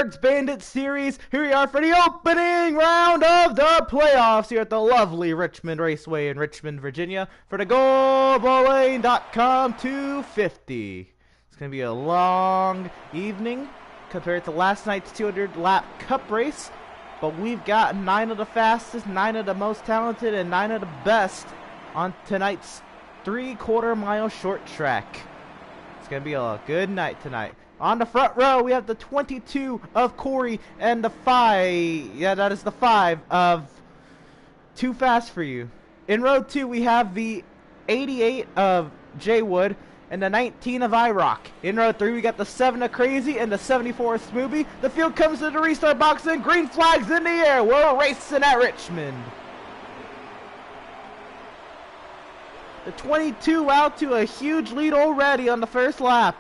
Veedverks Bandits series. Here we are for the opening round of the playoffs here at the lovely Richmond Raceway in Richmond, Virginia for the GoBowling.com 250. It's going to be a long evening compared to last night's 200 lap cup race, but we've got 9 of the fastest, 9 of the most talented, and 9 of the best on tonight's 3/4 mile short track. It's going to be a good night tonight. On the front row, we have the 22 of Corey and the 5. Yeah, that is the 5 of Too Fast For You. In row 2, we have the 88 of J Wood and the 19 of iRock. In row 3, we got the 7 of Crazy and the 74 of Smoothie. The field comes to the restart box and green flags in the air. We're racing at Richmond. The 22 out to a huge lead already on the first lap.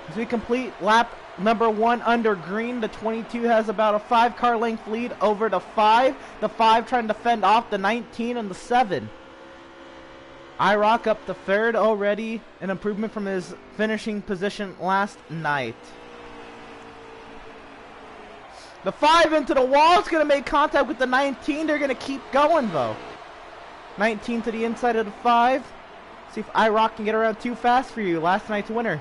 As we complete lap number 1 under green, the 22 has about a 5-car length lead over the 5. The 5 trying to fend off the 19 and the 7. iRock up to 3rd already, an improvement from his finishing position last night. The 5 into the wall is going to make contact with the 19. They're going to keep going though. 19 to the inside of the 5. See if iRock can get around Too Fast For You, last night's winner.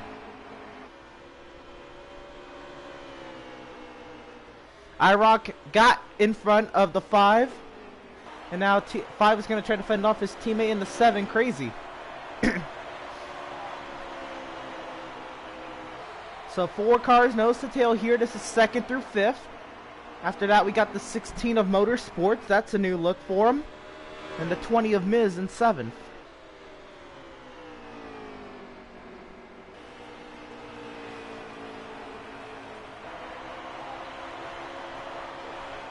iRock got in front of the 5. And now 5 is going to try to fend off his teammate in the 7, Crazy. So 4 cars nose to tail here. This is 2nd through 5th. After that, we got the 16 of Motorsports. That's a new look for him. And the 20 of Miz in 7th.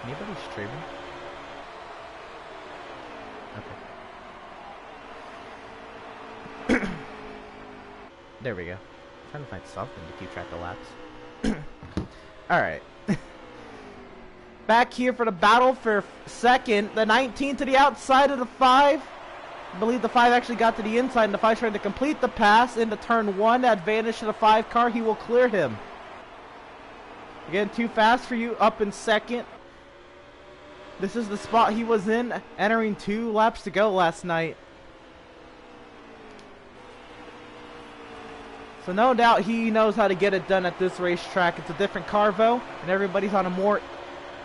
Anybody streaming? Okay. There we go. I'm trying to find something to keep track of laps. Alright. Back here for the battle for 2nd. The 19 to the outside of the 5. I believe the 5 actually got to the inside, and the 5 trying to complete the pass into turn 1. Advantage to the 5 car. He will clear him. Again, Too Fast For You up in 2nd. This is the spot he was in, entering 2 laps to go last night. So no doubt he knows how to get it done at this racetrack. It's a different Carvo, and everybody's on a more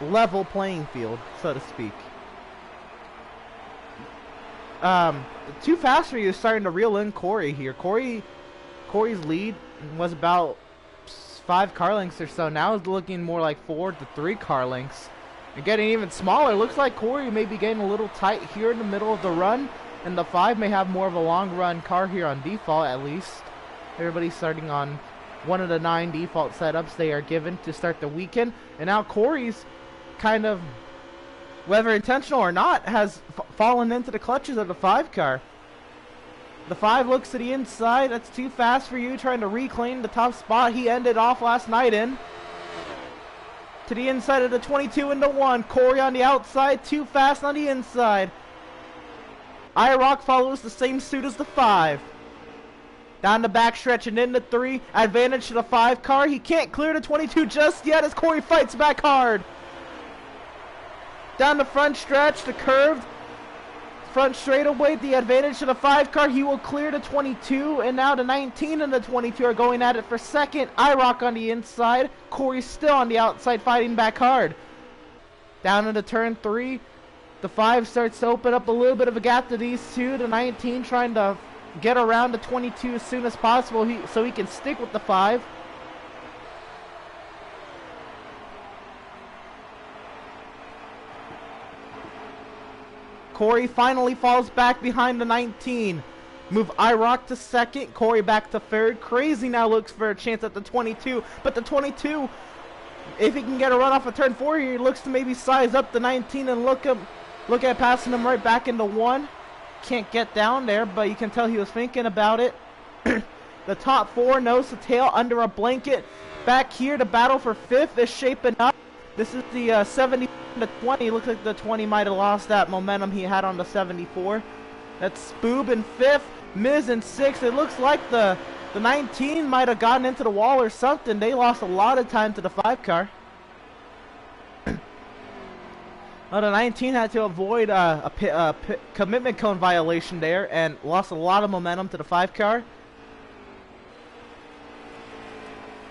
level playing field, so to speak. Too Fast For You is starting to reel in Corey here. Corey's lead was about 5 car lengths or so. Now it's looking more like 4 to 3 car lengths. And getting even smaller. Looks like Corey may be getting a little tight here in the middle of the run. And the 5 may have more of a long run car here on default at least. Everybody's starting on one of the 9 default setups they are given to start the weekend. And now Corey's kind of, whether intentional or not, has fallen into the clutches of the 5 car. The 5 looks to the inside. That's Too Fast For You trying to reclaim the top spot he ended off last night in. To the inside of the 22 into 1. Corey on the outside. Too Fast on the inside. iRock follows the same suit as the 5. Down the backstretch and into 3. Advantage to the 5 car. He can't clear the 22 just yet as Corey fights back hard. Down the front stretch. The curved front straightaway. The advantage to the 5 car. He will clear the 22. And now the 19 and the 22 are going at it for 2nd. iRock on the inside. Corey's still on the outside fighting back hard. Down into turn 3. The 5 starts to open up a little bit of a gap to these 2. The 19 trying to get around the 22 as soon as possible so he can stick with the 5. Corey finally falls back behind the 19. Move iRock to 2nd. Corey back to 3rd. Crazy now looks for a chance at the 22. But the 22, if he can get a run off of turn 4 here, he looks to maybe size up the 19 and look at passing him right back into 1. Can't get down there, but you can tell he was thinking about it. The top 4 nose to tail under a blanket. Back here, the battle for 5th is shaping up. This is the 70 to 20. Looks like the 20 might have lost that momentum he had on the 74. That's Spoob in 5th, Miz in 6th. It looks like the 19 might have gotten into the wall or something. They lost a lot of time to the 5 car. The 19 had to avoid a commitment cone violation there and lost a lot of momentum to the 5 car.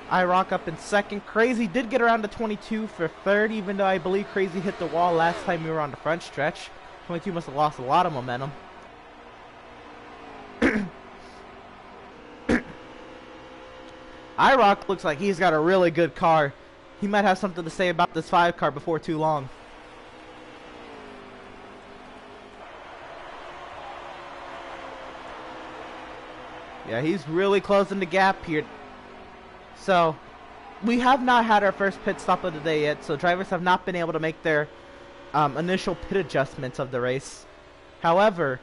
iRock up in 2nd. Crazy did get around to 22 for 3rd, even though I believe Crazy hit the wall last time we were on the front stretch. 22 must have lost a lot of momentum. iRock looks like he's got a really good car. He might have something to say about this 5 car before too long. Yeah, he's really closing the gap here. So, we have not had our first pit stop of the day yet, so drivers have not been able to make their initial pit adjustments of the race. However,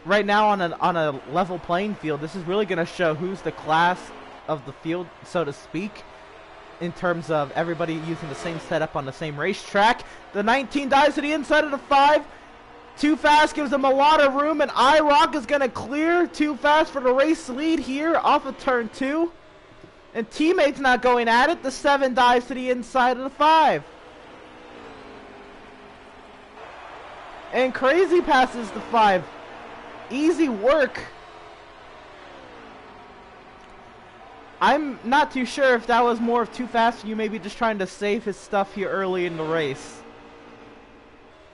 right now on a level playing field, this is really going to show who's the class of the field, so to speak, in terms of everybody using the same setup on the same racetrack. The 19 dives to the inside of the 5. Too Fast gives him a lot of room, and iRock is going to clear Too Fast for the race lead here off of turn 2. And teammates not going at it. The 7 dives to the inside of the 5. And Crazy passes the 5. Easy work. I'm not too sure if that was more of Too Fast, or you maybe just trying to save his stuff here early in the race.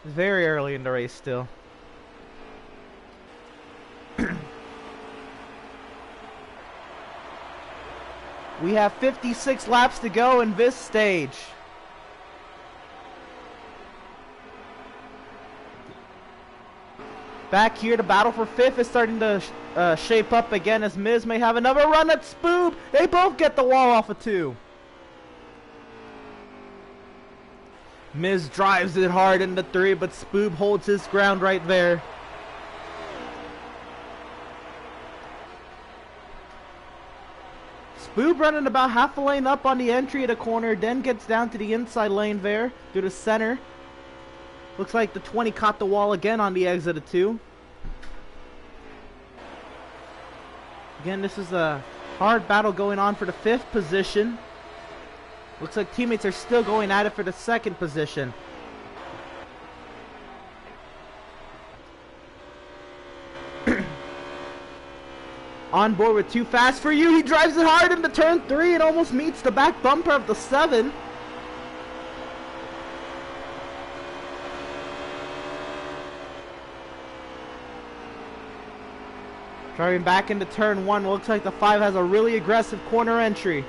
Very early in the race still. We have 56 laps to go in this stage. Back here, the battle for 5th is starting to shape up again as Miz may have another run at Spoob. They both get the wall off of 2. Miz drives it hard into 3, but Spoob holds his ground right there. Spoob running about half a lane up on the entry of the corner, then gets down to the inside lane there through the center. Looks like the 20 caught the wall again on the exit of 2. Again, this is a hard battle going on for the 5th position. Looks like teammates are still going at it for the 2nd position. On board with Too Fast for You. He drives it hard into turn 3 and almost meets the back bumper of the 7. Driving back into turn 1. Looks like the 5 has a really aggressive corner entry.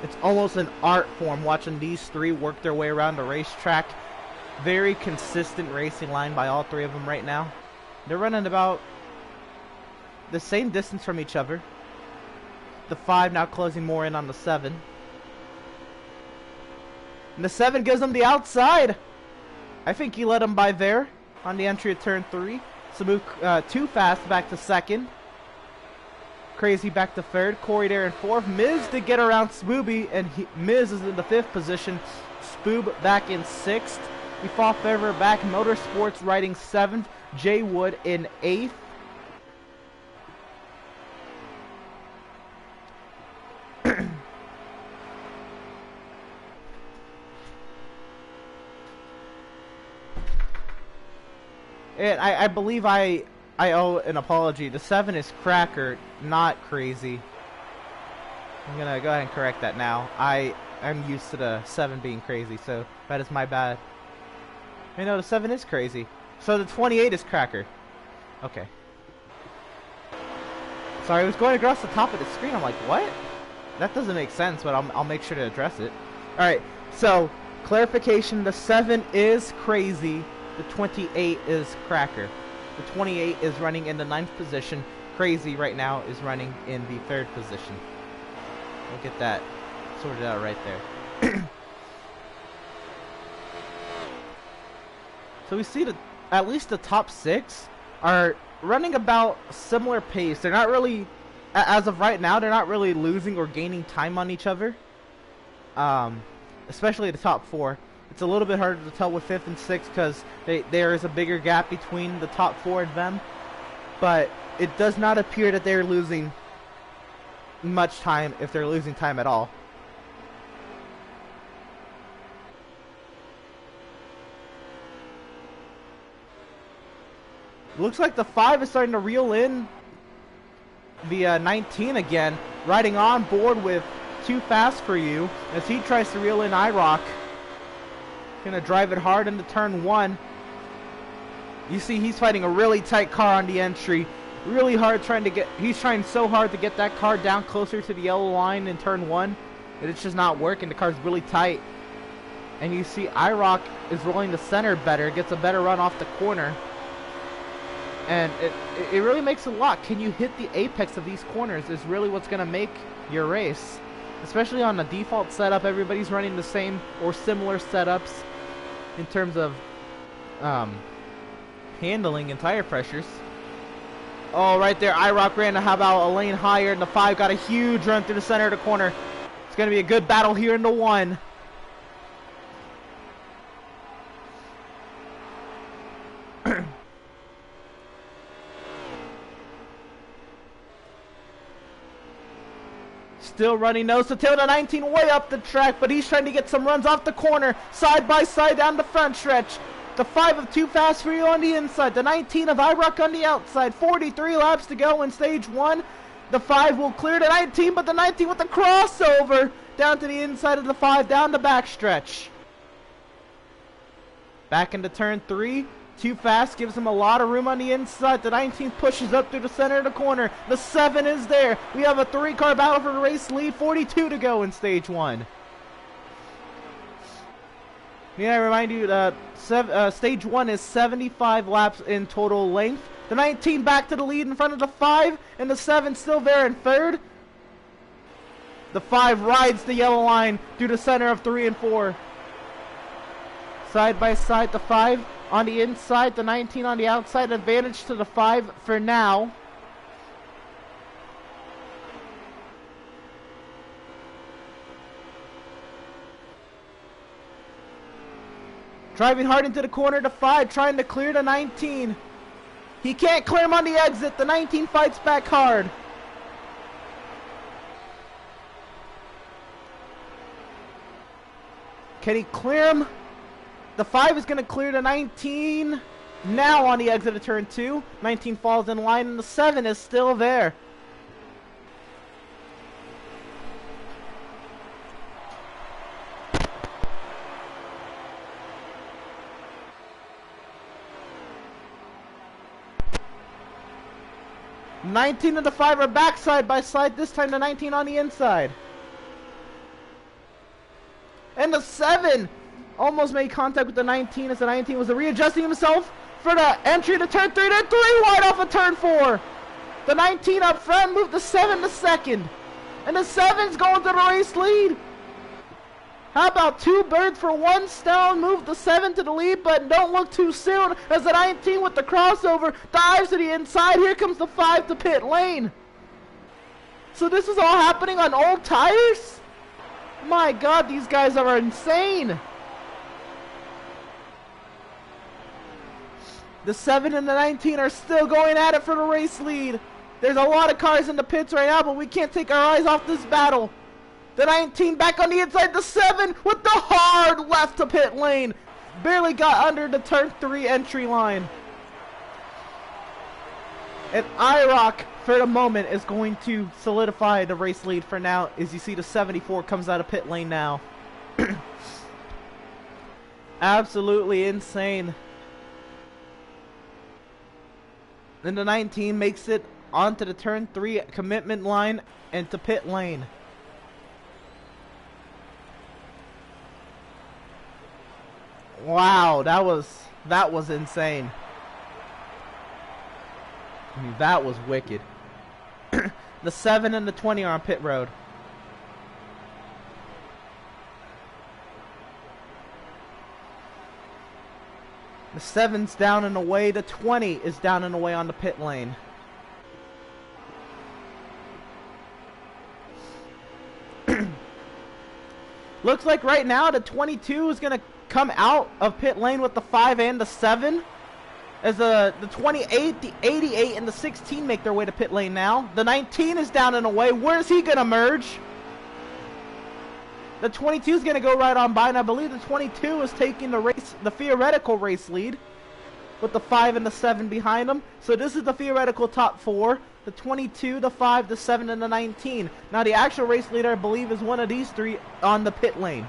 It's almost an art form watching these 3 work their way around the racetrack. Very consistent racing line by all 3 of them right now. They're running about the same distance from each other. The 5 now closing more in on the 7. And the 7 gives them the outside. I think he let him by there on the entry of turn 3. So move Too Fast back to 2nd. Crazy back to 3rd. Corey there in 4th. Miz to get around Spooby, and Miz is in the 5th position. Spoob back in 6th. We fall further back. Motorsports riding 7th. Jay Wood in 8th. And I believe I owe an apology. The 7 is Cracker, not Crazy. I'm gonna go ahead and correct that now. I'm used to the 7 being Crazy, so that is my bad. You know, the 7 is Crazy. So the 28 is Cracker. Okay. Sorry, I was going across the top of the screen. I'm like, what? That doesn't make sense, but I'll make sure to address it. Alright, so clarification, the 7 is Crazy. The 28 is Cracker. The 28 is running in the 9th position. Crazy right now is running in the 3rd position. We'll get that sorted out right there. So we see that at least the top 6 are running about similar pace. They're not really, as of right now, they're not really losing or gaining time on each other. Especially the top 4. It's a little bit harder to tell with 5th and 6th because there is a bigger gap between the top 4 and them. But it does not appear that they're losing much time, if they're losing time at all. Looks like the 5 is starting to reel in the 19 again, riding on board with Too Fast For You as he tries to reel in IROC. Gonna drive it hard into turn 1. You see he's fighting a really tight car on the entry. Really hard he's trying so hard to get that car down closer to the yellow line in turn 1. And it's just not working. The car's really tight. And you see IROC is rolling the center better, gets a better run off the corner. And it really makes a lot. Can you hit the apex of these corners is really what's going to make your race. Especially on the default setup, everybody's running the same or similar setups in terms of handling and tire pressures. Oh, right there, IROC ran how about a lane higher, and the 5 got a huge run through the center of the corner. It's going to be a good battle here in the 1. Still running nose to tail, the 19 way up the track, but he's trying to get some runs off the corner, side by side down the front stretch. The 5 of Too Fast For You on the inside, the 19 of IROC on the outside. 43 laps to go in stage 1. The 5 will clear the 19, but the 19 with the crossover down to the inside of the 5, down the back stretch. Back into turn 3. Too Fast gives him a lot of room on the inside. The 19 pushes up through the center of the corner. The 7 is there. We have a 3-car battle for the race lead. 42 to go in stage 1. May I remind you that stage 1 is 75 laps in total length. The 19 back to the lead in front of the 5, and the 7 still there in 3rd. The 5 rides the yellow line through the center of 3 and 4. Side by side, the 5 on the inside, the 19 on the outside. Advantage to the 5 for now. Driving hard into the corner, the 5 trying to clear the 19. He can't clear him on the exit. The 19 fights back hard. Can he clear him? The 5 is going to clear the 19 now on the exit of turn 2. 19 falls in line, and the 7 is still there. The 19 and the 5 are back side by side. This time the 19 on the inside. And the 7 almost made contact with the 19 as the 19 was readjusting himself for the entry to turn 3. Then 3 wide off of turn 4. The 19 up front moved the 7 to 2nd. And the 7's going to the race lead. How about 2 birds for 1 stone? Move the 7 to the lead, but don't look too soon as the 19 with the crossover dives to the inside. Here comes the 5 to pit lane. So this is all happening on old tires? My God, these guys are insane. The 7 and the 19 are still going at it for the race lead. There's a lot of cars in the pits right now, but we can't take our eyes off this battle. The 19 back on the inside, the 7 with the hard left to pit lane. Barely got under the turn 3 entry line. And IROC, for the moment, is going to solidify the race lead for now. As you see, the 74 comes out of pit lane now. Absolutely insane. Then the 19 makes it onto the turn 3 commitment line and to pit lane. Wow, that was insane. I mean, that was wicked. The 7 and the 20 are on pit road. The 7's down and away. The 20 is down and away on the pit lane. Looks like right now the 22 is going to come out of pit lane with the 5 and the 7. As the 28, the 88, and the 16 make their way to pit lane now. The 19 is down and away. Where's he going to merge? The 22 is going to go right on by, and I believe the 22 is taking the theoretical race lead with the 5 and the 7 behind them. So this is the theoretical top 4. The 22, the 5, the 7, and the 19. Now the actual race leader, I believe, is one of these 3 on the pit lane.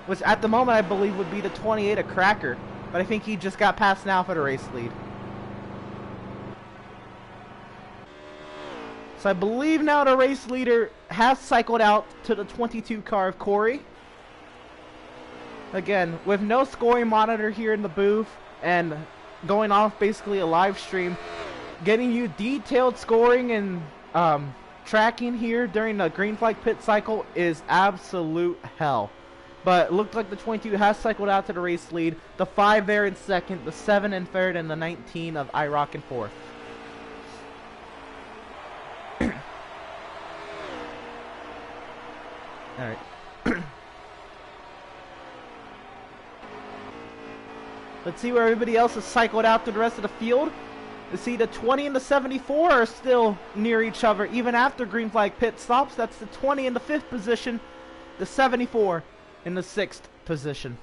Which at the moment I believe would be the 28, a Cracker. But I think he just got passed now for the race lead. So I believe now the race leader has cycled out to the 22 car of Corey. Again, with no scoring monitor here in the booth and going off basically a live stream, getting you detailed scoring and tracking here during the green flag pit cycle is absolute hell. But it looked like the 22 has cycled out to the race lead. The 5 there in second, the 7 in third, and the 19 of IROC in fourth. Alright. Let's see where everybody else has cycled out to the rest of the field. You see the 20 and the 74 are still near each other even after green flag pit stops. That's the 20 in the 5th position, the 74 in the 6th position.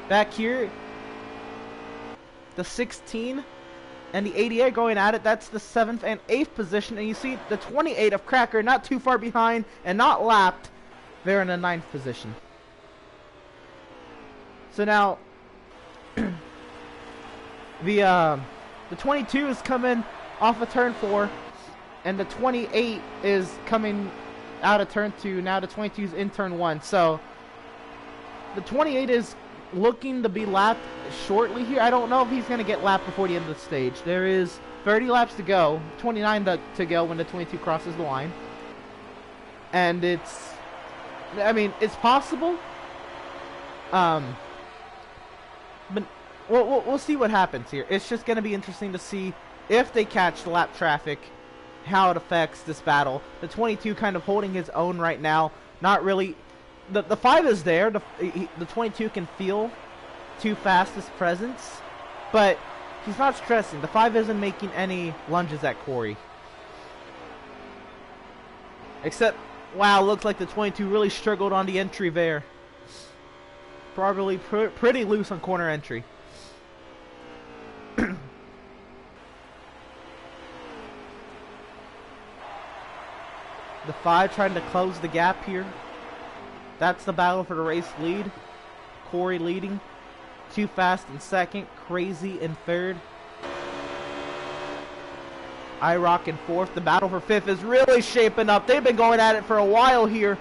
Back here, the 16 and the 88 going at it. That's the 7th and 8th position. And you see the 28 of Cracker not too far behind and not lapped. They're in the 9th position. So now, the 22 is coming off of turn 4, and the 28 is coming out of turn 2. Now the 22 is in turn 1. So the 28 is looking to be lapped shortly here. I don't know if he's going to get lapped before the end of the stage. There is 30 laps to go, 29 to go when the 22 crosses the line. And it's, I mean, it's possible. But we'll see what happens here. It's just going to be interesting to see if they catch the lap traffic, how it affects this battle. The 22 kind of holding his own right now. Not really. The 5 is there. The 22 can feel Too Fast's presence, but he's not stressing. The 5 isn't making any lunges at Corey. Except, wow, looks like the 22 really struggled on the entry there. Probably pretty loose on corner entry. The 5 trying to close the gap here. That's the battle for the race lead. Corey leading. Too Fast in second. Crazy in third. IROC in fourth. The battle for fifth is really shaping up. They've been going at it for a while here.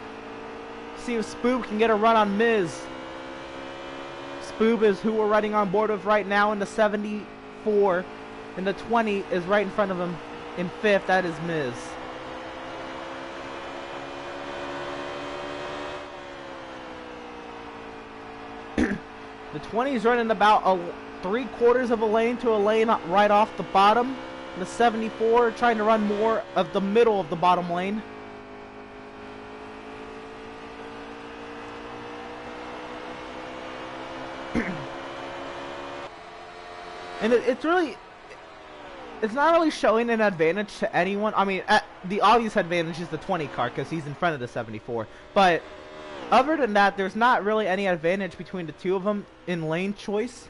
See if Spoob can get a run on Miz. Spoob is who we're riding on board with right now in the 74. And the 20 is right in front of him in fifth. That is Miz. The 20 is running about 3/4 of a lane to a lane right off the bottom. The 74 trying to run more of the middle of the bottom lane. And it's not really showing an advantage to anyone. I mean, the obvious advantage is the 20 car because he's in front of the 74. But other than that, there's not really any advantage between the two of them in lane choice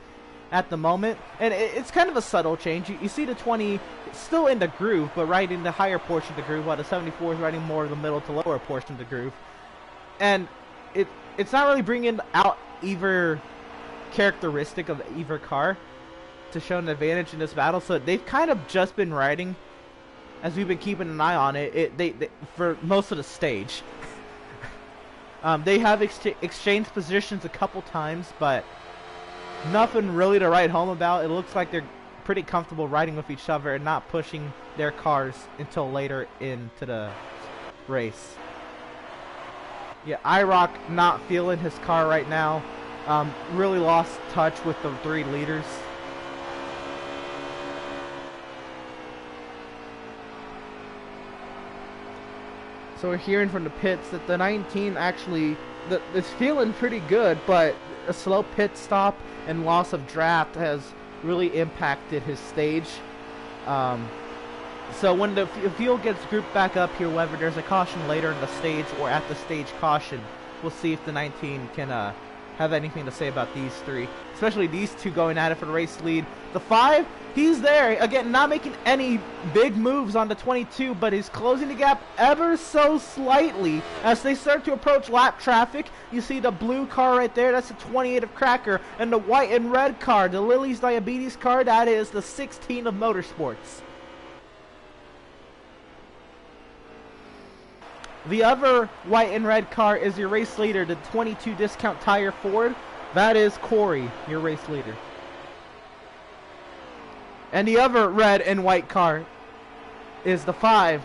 at the moment. And it's kind of a subtle change. You see the 20 still in the groove, but riding the higher portion of the groove, while the 74 is riding more of the middle to lower portion of the groove. And it's not really bringing out either characteristic of either car to show an advantage in this battle. So they've kind of just been riding, as we've been keeping an eye on it, they for most of the stage. They have exchanged positions a couple times, but nothing really to write home about. It looks like they're pretty comfortable riding with each other and not pushing their cars until later into the race. Yeah, IROC not feeling his car right now. really lost touch with the 3 leaders. So we're hearing from the pits that the 19 actually is feeling pretty good, but a slow pit stop and loss of draft has really impacted his stage. So when the field gets grouped back up here, whether there's a caution later in the stage or at the stage caution, we'll see if the 19 can have anything to say about these 3, especially these 2 going at it for the race lead. The 5, he's there again, not making any big moves on the 22, but he's closing the gap ever so slightly as they start to approach lap traffic. You see the blue car right there, that's the 28 of Cracker, and the white and red car, the Lily's Diabetes car, that is the 16 of Motorsports. The other white and red car is your race leader, the 22 Discount Tire Ford. That is Corey, your race leader. And the other red and white car is the 5.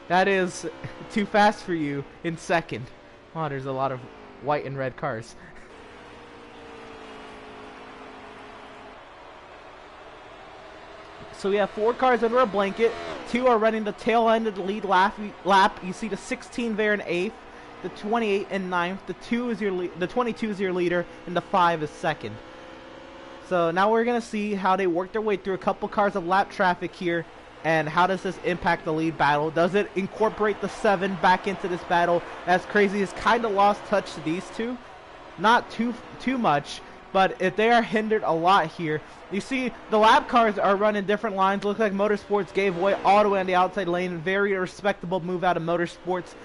That is Too Fast For You in second. Oh, there's a lot of white and red cars. So we have 4 cars under a blanket. 2 are running the tail end of the lead lap. You see the 16 there in 8th, the 28 in 9th, the 22 is your leader, and the 5 is second. So now we're going to see how they work their way through a couple cars of lap traffic here, and how does this impact the lead battle. Does it incorporate the 7 back into this battle? As Crazy has kind of lost touch to these 2. Not too much, but if they are hindered a lot here. You see the lap cars are running different lines. Looks like Motorsports gave way all the way on the outside lane. Very respectable move out of Motorsports.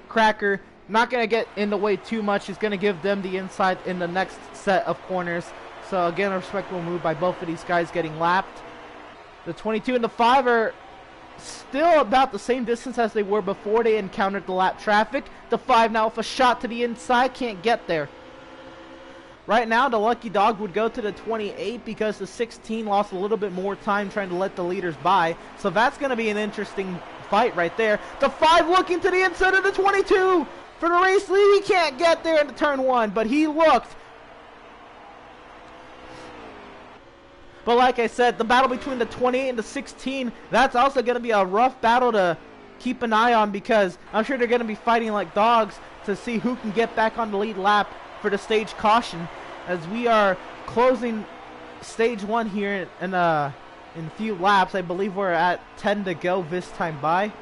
Cracker not going to get in the way too much. He's going to give them the inside in the next set of corners. So again, a respectable move by both of these guys getting lapped. The 22 and the 5 are still about the same distance as they were before they encountered the lap traffic. The 5 now with a shot to the inside, can't get there. Right now, the lucky dog would go to the 28 because the 16 lost a little bit more time trying to let the leaders by. So that's going to be an interesting fight right there. The 5 looking to the inside of the 22 for the race lead. He can't get there into turn 1, but he looked. But like I said, the battle between the 28 and the 16, that's also going to be a rough battle to keep an eye on, because I'm sure they're going to be fighting like dogs to see who can get back on the lead lap for the stage caution, as we are closing stage 1 here in a few laps. I believe we're at 10 to go this time by.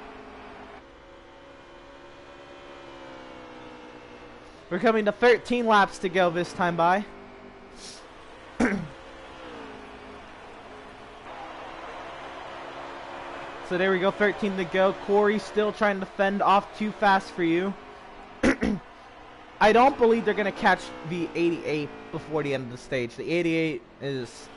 We're coming to 13 laps to go this time by. So there we go, 13 to go. Corey still trying to fend off Too Fast For You. I don't believe they're going to catch the 88 before the end of the stage. The 88 is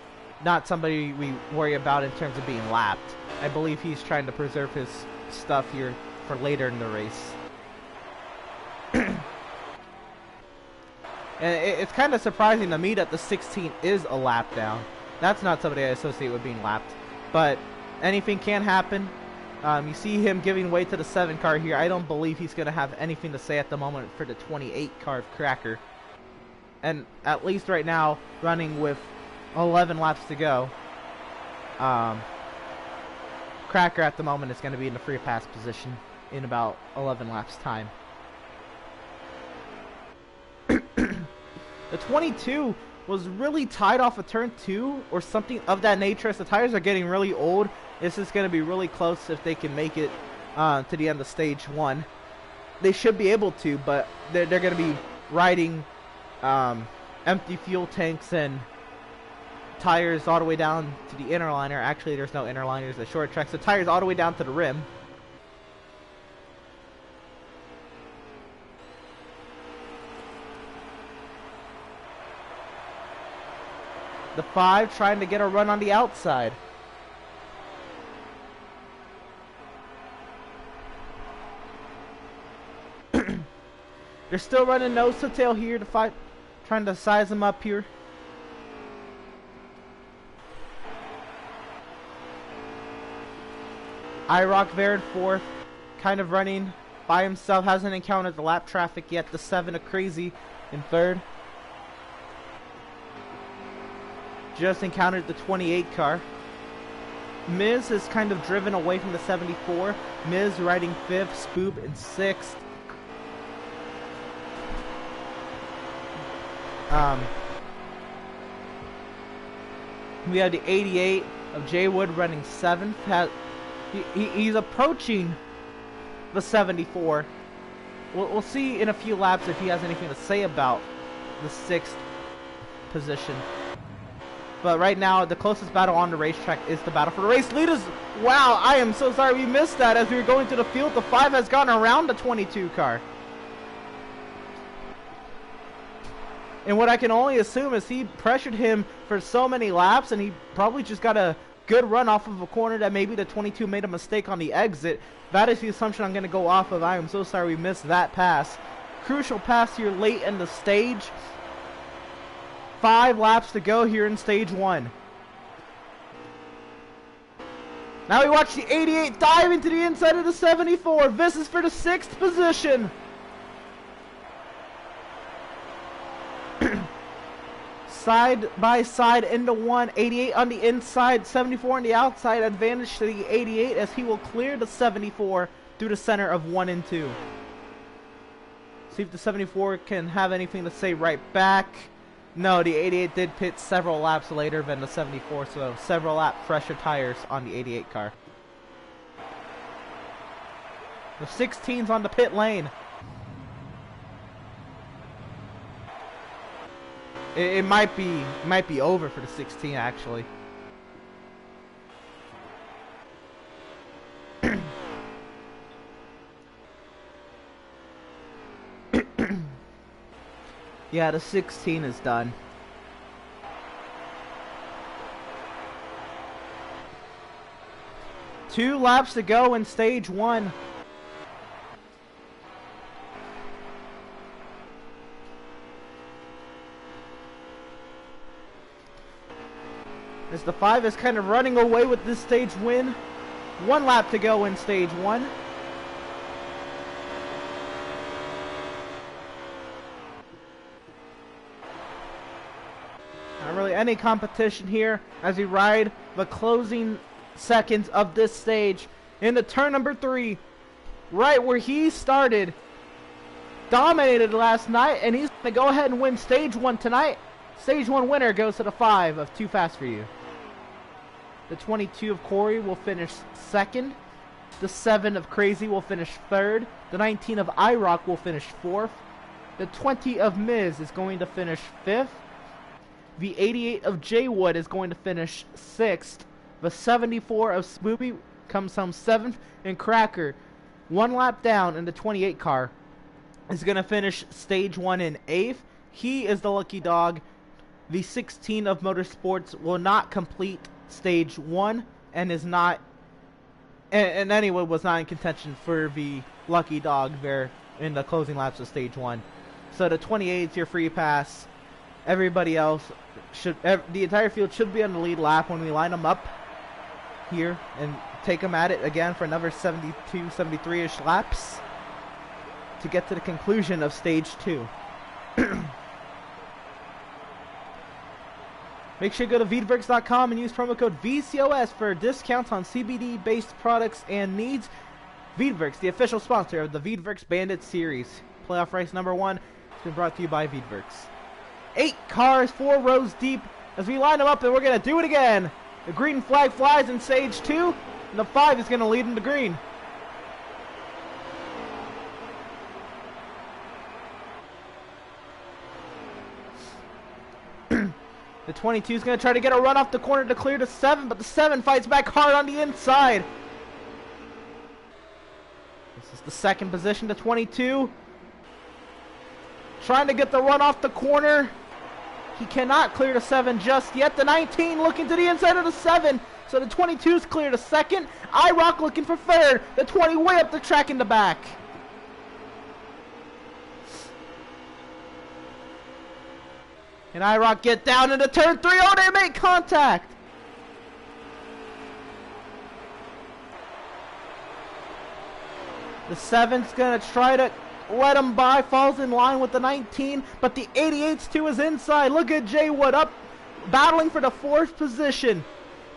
not somebody we worry about in terms of being lapped. I believe he's trying to preserve his stuff here for later in the race. And it's kind of surprising to me that the 16 is a lap down. That's not somebody I associate with being lapped. But anything can happen. You see him giving way to the 7 car here. I don't believe he's going to have anything to say at the moment for the 28 car of Cracker. And at least right now, running with 11 laps to go, Cracker at the moment is going to be in the free pass position in about 11 laps time. The 22 was really tied off of turn 2 or something of that nature. As the tires are getting really old, this is going to be really close if they can make it to the end of stage 1. They should be able to, but they're going to be riding empty fuel tanks and tires all the way down to the inner liner. Actually, there's no inner liners, the short tracks. The tires all the way down to the rim. The 5 trying to get a run on the outside. They're still running nose to tail here. The 5 trying to size them up here. IROC there in 4th, kind of running by himself. Hasn't encountered the lap traffic yet. The 7 of Crazy in third. Just encountered the 28 car. Miz is kind of driven away from the 74. Miz riding 5th, Spoob in 6th. We have the 88 of Jay Wood running 7th. He's approaching the 74. We'll see in a few laps if he has anything to say about the 6th position. But right now, the closest battle on the racetrack is the battle for the race leaders. Wow, I am so sorry we missed that as we were going to the field. The 5 has gone around the 22 car. And what I can only assume is he pressured him for so many laps, and he probably just got a good run off of a corner that maybe the 22 made a mistake on the exit. That is the assumption I'm going to go off of. I am so sorry we missed that pass. Crucial pass here late in the stage. 5 laps to go here in stage 1. Now we watch the 88 dive into the inside of the 74. This is for the 6th position. Side by side into 1. 88 on the inside, 74 on the outside. Advantage to the 88 as he will clear the 74 through the center of 1 and 2. See if the 74 can have anything to say right back. No, the 88 did pit several laps later than the 74, so several lap fresher tires on the 88 car. The 16's on the pit lane. It might be over for the 16 actually. Yeah, the 16 is done. Two laps to go in stage 1. As the 5 is kind of running away with this stage win. 1 lap to go in stage 1. Not really any competition here as we ride the closing seconds of this stage into turn number 3. Right where he started. Dominated last night, and he's going to go ahead and win stage 1 tonight. Stage 1 winner goes to the 5 of Too Fast For You. The 22 of Corey will finish 2nd. The 7 of Crazy will finish 3rd. The 19 of iRock will finish 4th. The 20 of Miz is going to finish 5th. The 88 of Jay Wood is going to finish 6th. The 74 of Spoopy comes home 7th. And Cracker, 1 lap down in the 28 car, is going to finish stage 1 in 8th. He is the lucky dog. The 16 of Motorsports will not complete stage 1 and is not, and anyway was not in contention for the lucky dog there in the closing laps of stage 1. So the 28 is your free pass. Everybody else should, the entire field should be on the lead lap when we line them up here and take them at it again for another 72, 73-ish laps to get to the conclusion of stage 2. Make sure you go to Veedverks.com and use promo code VCOS for discounts on CBD-based products and needs. Veedverks, the official sponsor of the Veedverks Bandits series. Playoff race number 1 has been brought to you by Veedverks. 8 cars, 4 rows deep as we line them up, and we're going to do it again. The green flag flies in stage 2, and the 5 is going to lead in the green. The 22 is going to try to get a run off the corner to clear the 7, but the 7 fights back hard on the inside. This is the 2nd position, the 22. Trying to get the run off the corner. He cannot clear the 7 just yet. The 19 looking to the inside of the 7. So the 22's cleared a 2nd. iRock looking for 3rd. The 20 way up the track in the back. And iRock get down into turn 3. Oh, they make contact. The 7's going to try to let him by, falls in line with the 19, but the 88's to his inside. Look at Jay Wood up, battling for the 4th position.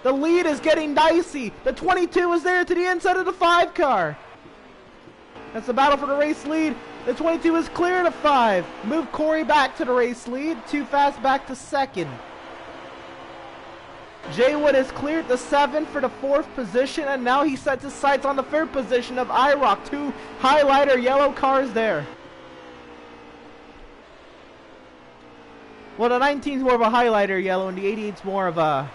The lead is getting dicey. The 22 is there to the inside of the 5 car. That's the battle for the race lead. The 22 is clear to 5. Move Corey back to the race lead. Too Fast back to 2nd. Jay Wood is cleared the 7 for the 4th position, and now he sets his sights on the 3rd position of IROC. 2 highlighter yellow cars there. Well, the 19's more of a highlighter yellow, and the 88's more of a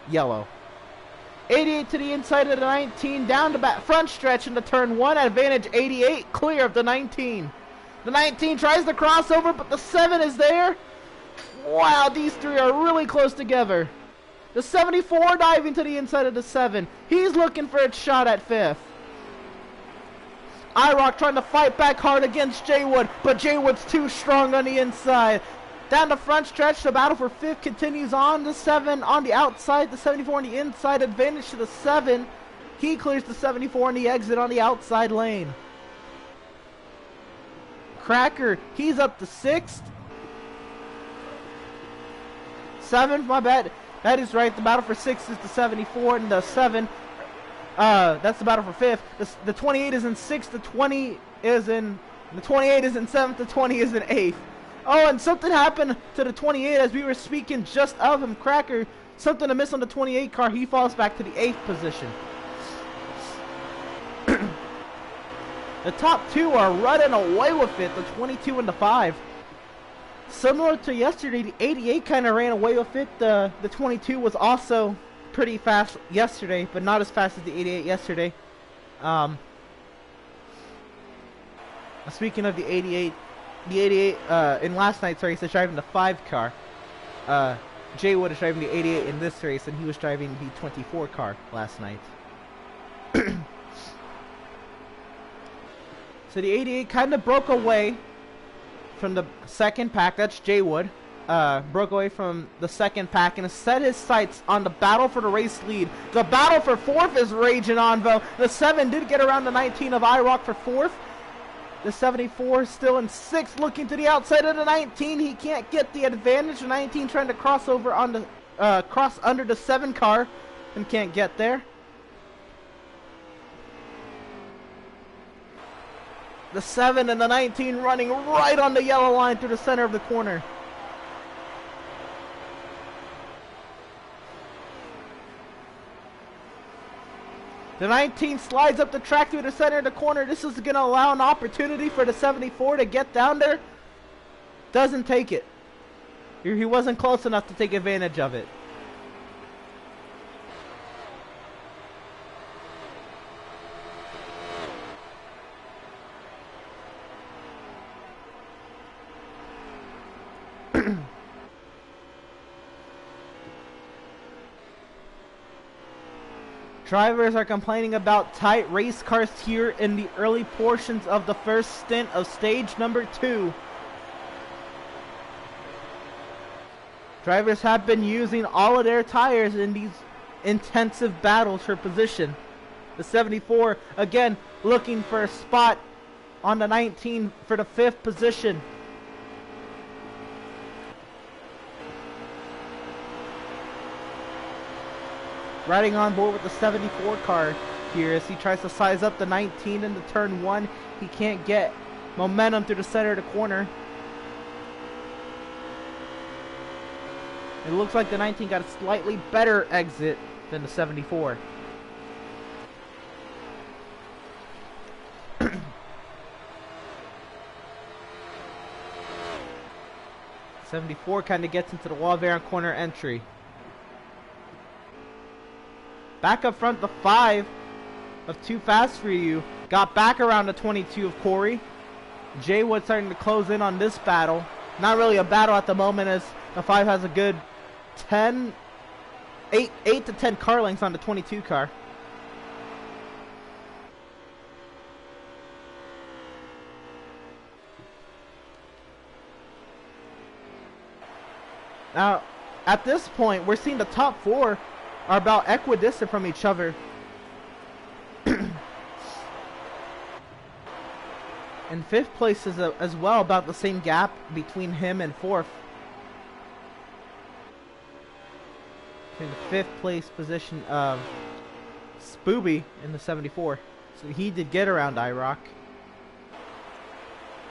yellow. 88 to the inside of the 19, down the back front stretch into turn 1, advantage 88, clear of the 19. The 19 tries to cross over, but the 7 is there. Wow, these 3 are really close together. The 74 diving to the inside of the 7. He's looking for a shot at 5th. IROC trying to fight back hard against Jay Wood, but Jay Wood's too strong on the inside. Down the front stretch, the battle for 5th continues on. The 7 on the outside, the 74 on the inside, advantage to the 7. He clears the 74 on the exit on the outside lane. Cracker, he's up to 6th. 7th, my bad. That is right. The battle for 6th is the 74 and the 7. That's the battle for 5th. The 28 is in 6th. The 20 is in. The 28 is in 7th. The 20 is in 8th. Oh, and something happened to the 28 as we were speaking just of him. Cracker, something to miss on the 28 car. He falls back to the 8th position. The top 2 are running away with it. The 22 and the 5. Similar to yesterday, the 88 kind of ran away with it. The 22 was also pretty fast yesterday, but not as fast as the 88 yesterday. Speaking of the 88 in last night's race is driving the 5 car. Jay Wood is driving the 88 in this race, and he was driving the 24 car last night. So the 88 kind of broke away from the 2nd pack. That's Jay Wood. Broke away from the 2nd pack and set his sights on the battle for the race lead. The battle for 4th is raging on, though. The 7 did get around the 19 of IROC for 4th. The 74 is still in 6th, looking to the outside of the 19. He can't get the advantage. The 19 trying to cross over on the cross under the 7 car and can't get there. The 7 and the 19 running right on the yellow line through the center of the corner. The 19 slides up the track through the center of the corner. This is going to allow an opportunity for the 74 to get down there. Doesn't take it. He wasn't close enough to take advantage of it. Drivers are complaining about tight race cars here in the early portions of the first stint of stage number 2. Drivers have been using all of their tires in these intensive battles for position. The 74 again looking for a spot on the 19 for the 5th position. Riding on board with the 74 car here as he tries to size up the 19 into turn 1. He can't get momentum through the center of the corner. It looks like the 19 got a slightly better exit than the 74. '74 kind of gets into the wall there on corner entry. Back up front, the 5 of Too Fast For You got back around the 22 of Corey. Jay Wood starting to close in on this battle. Not really a battle at the moment as the 5 has a good 8 to 10 car lengths on the 22 car. Now, at this point, we're seeing the top 4 are about equidistant from each other. In 5th place is as well about the same gap between him and 4th. In the 5th place position of Spooby in the 74. So he did get around IROC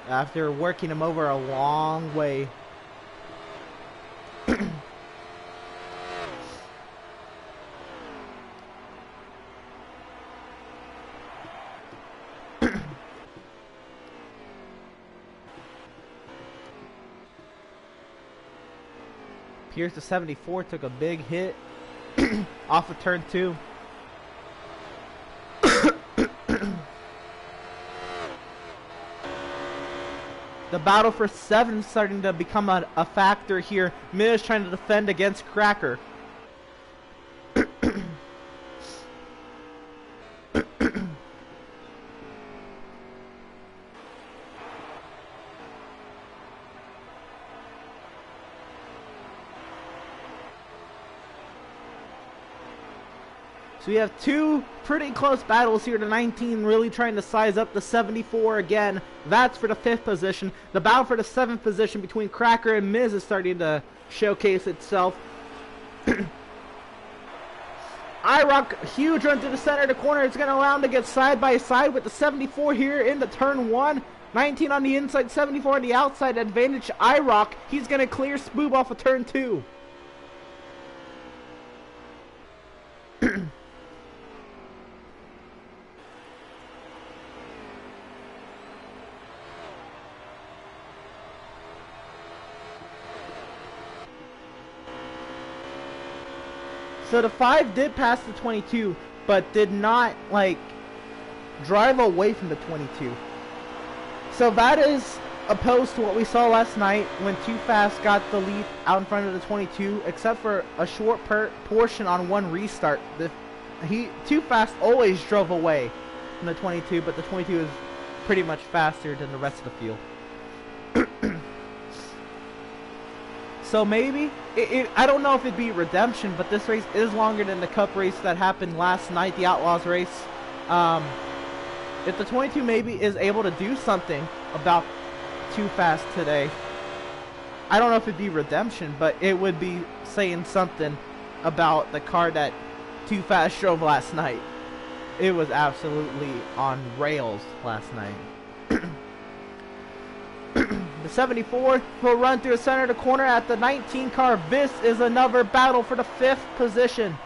after working him over a long way. Here's the 74, took a big hit off of turn 2. The battle for 7 starting to become a factor here. Miz trying to defend against Cracker. So we have 2 pretty close battles here. The 19 really trying to size up the 74 again. That's for the 5th position. The battle for the 7th position between Cracker and Miz is starting to showcase itself. IROC, huge run to the center of the corner. It's going to allow him to get side by side with the 74 here into turn 1. 19 on the inside, 74 on the outside. Advantage IROC. He's going to clear Spoob off of turn 2. So the 5 did pass the 22, but did not, like, drive away from the 22. So that is opposed to what we saw last night when Too Fast got the lead out in front of the 22, except for a short portion on one restart. Too Fast always drove away from the 22, but the 22 is pretty much faster than the rest of the field. So maybe, I don't know if it'd be redemption, but this race is longer than the Cup race that happened last night, the Outlaws race. If the 22 maybe is able to do something about Too Fast today, I don't know if it'd be redemption, but it would be saying something about the car that Too Fast drove last night. It was absolutely on rails last night. The 74 will run through the center of the corner at the 19 car. This is another battle for the 5th position.